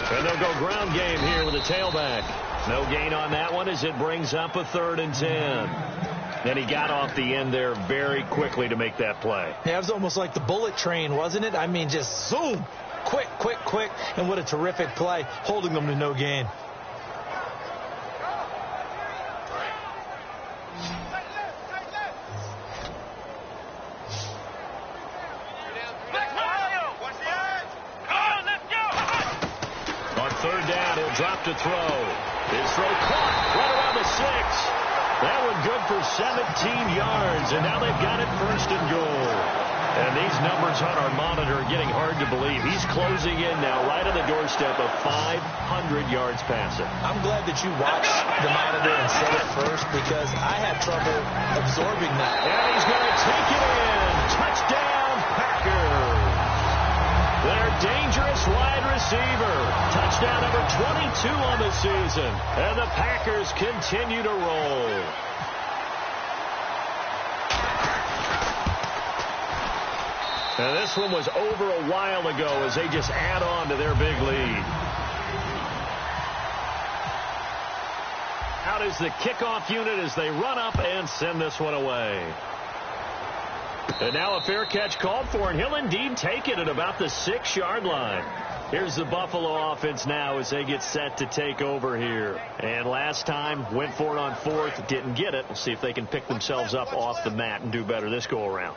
And they'll go ground game here with a tailback. No gain on that one as it brings up a 3rd and 10. And he got off the end there very quickly to make that play. Yeah, it was almost like the bullet train, wasn't it? I mean, just zoom. Quick, quick, quick. And what a terrific play, holding them to no gain. Drop to throw. His throw caught right around the 6. That one good for 17 yards, and now they've got it 1st and goal. And these numbers on our monitor are getting hard to believe. He's closing in now right on the doorstep of 500 yards passing. I'm glad that you watched the monitor and said it first because I had trouble absorbing that. And he's going to take it in. Touchdown, Packers. Their dangerous wide receiver. Touchdown number 22 on the season. And the Packers continue to roll. And this one was over a while ago as they just add on to their big lead. Out is the kickoff unit as they run up and send this one away. And now a fair catch called for, and he'll indeed take it at about the 6-yard line. Here's the Buffalo offense now as they get set to take over here. And last time, went for it on 4th, didn't get it. We'll see if they can pick themselves up off the mat and do better this go-around.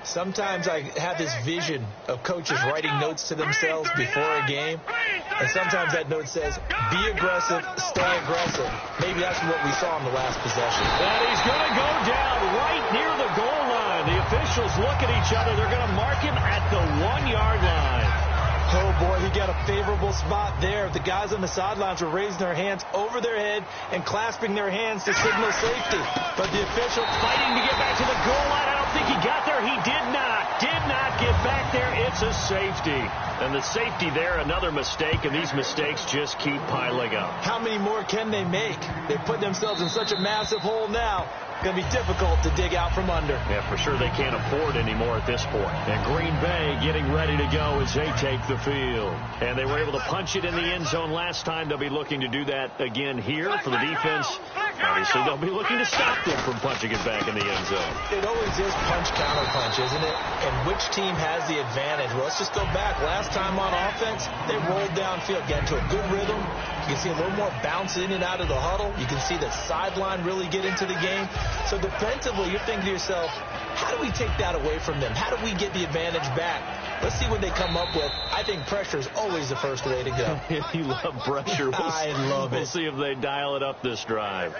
Sometimes I have this vision of coaches writing notes to themselves before a game, and sometimes that note says, be aggressive, stay aggressive. Maybe that's what we saw in the last possession. And he's going to go down right near the goal line. The officials look at each other. They're going to mark him at the 1-yard line. Oh, boy, he got a favorable spot there. The guys on the sidelines were raising their hands over their head and clasping their hands to signal safety. But the official fighting to get back to the goal line. I don't think he got there. He did not get back there. It's a safety. And the safety there, another mistake, and these mistakes just keep piling up. How many more can they make? They put themselves in such a massive hole now. Going to be difficult to dig out from under. Yeah, for sure they can't afford anymore at this point. And Green Bay getting ready to go as they take the field. And they were able to punch it in the end zone last time. They'll be looking to do that again here for the defense. Obviously, they'll be looking to stop them from punching it back in the end zone. It always is punch-counter-punch, isn't it? And which team has the advantage? Well, let's just go back. Last time on offense, they rolled downfield, got into a good rhythm. You can see a little more bounce in and out of the huddle. You can see the sideline really get into the game. So defensively, you're thinking to yourself, how do we take that away from them? How do we get the advantage back? Let's see what they come up with. I think pressure is always the first way to go. You love pressure. I love it. We'll see if they dial it up this drive.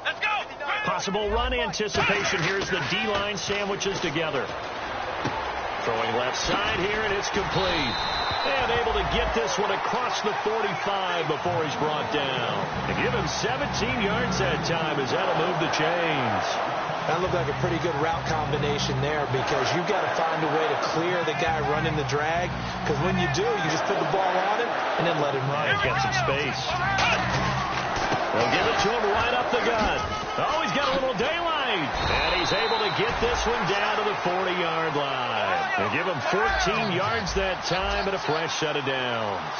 Let's go. Possible run anticipation. Here's the D-line sandwiches together. Throwing left side here, and it's complete. And able to get this one across the 45 before he's brought down. To give him 17 yards that time as that'll move the chains. That looked like a pretty good route combination there because you've got to find a way to clear the guy running the drag. Because when you do, you just put the ball on him and then let him run. He's got some space. They'll give it to him right up the gut. Oh, he's got a little daylight. And he's able to get this one down to the 40-yard line. They give him 14 yards that time and a fresh set of downs.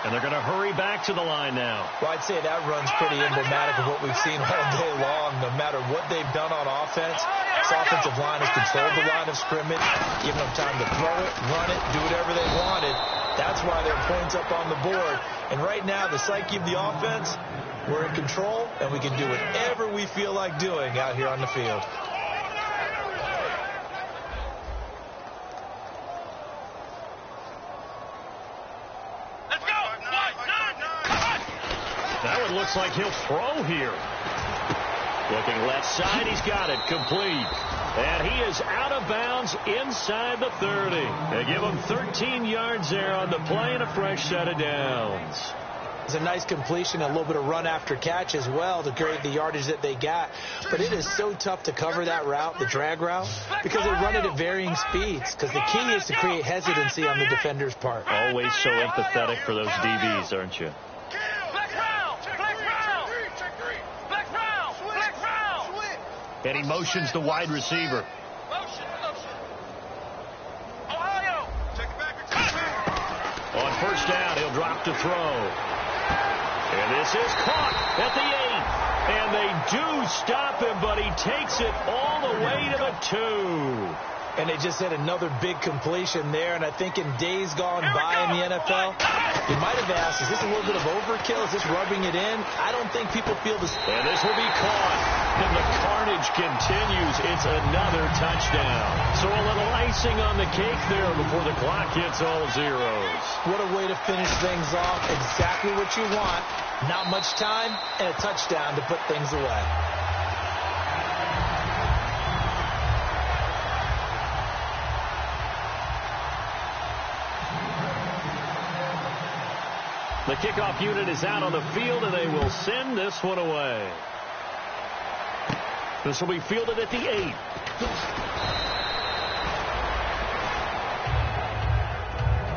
And they're going to hurry back to the line now. Well, I'd say that run's pretty emblematic of what we've seen all day long. No matter what they've done on offense, this offensive line has controlled the line of scrimmage, given them time to throw it, run it, do whatever they wanted. That's why there are points up on the board. And right now, the psyche of the offense, we're in control, and we can do whatever we feel like doing out here on the field. Let's go. That one looks like he'll throw here. Looking left side, he's got it, complete. And he is out of bounds inside the 30. They give him 13 yards there on the play and a fresh set of downs. It's a nice completion, a little bit of run after catch as well to create the yardage that they got. But it is so tough to cover that route, the drag route, because they run it at varying speeds. Because the key is to create hesitancy on the defender's part. Always so empathetic for those DBs, aren't you? And he motions the wide receiver. On first down, he'll drop to throw. And this is caught at the 8. And they do stop him, but he takes it all the way to the 2. And they just had another big completion there. And I think in days gone by in the NFL, you might have asked, is this a little bit of overkill? Is this rubbing it in? I don't think people feel this. And this will be caught. And the carnage continues. It's another touchdown. So a little icing on the cake there before the clock hits all zeros. What a way to finish things off. Exactly what you want. Not much time and a touchdown to put things away. The kickoff unit is out on the field, and they will send this one away. This will be fielded at the 8.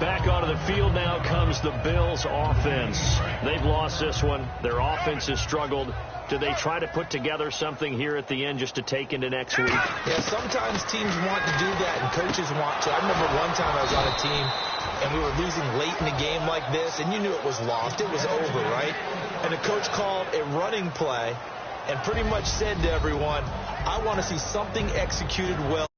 Back onto the field now comes the Bills offense. They've lost this one. Their offense has struggled. Do they try to put together something here at the end just to take into next week? Yeah, sometimes teams want to do that and coaches want to. I remember one time I was on a team and we were losing late in the game like this, and you knew it was lost. It was over, right? And the coach called a running play and pretty much said to everyone, I want to see something executed well.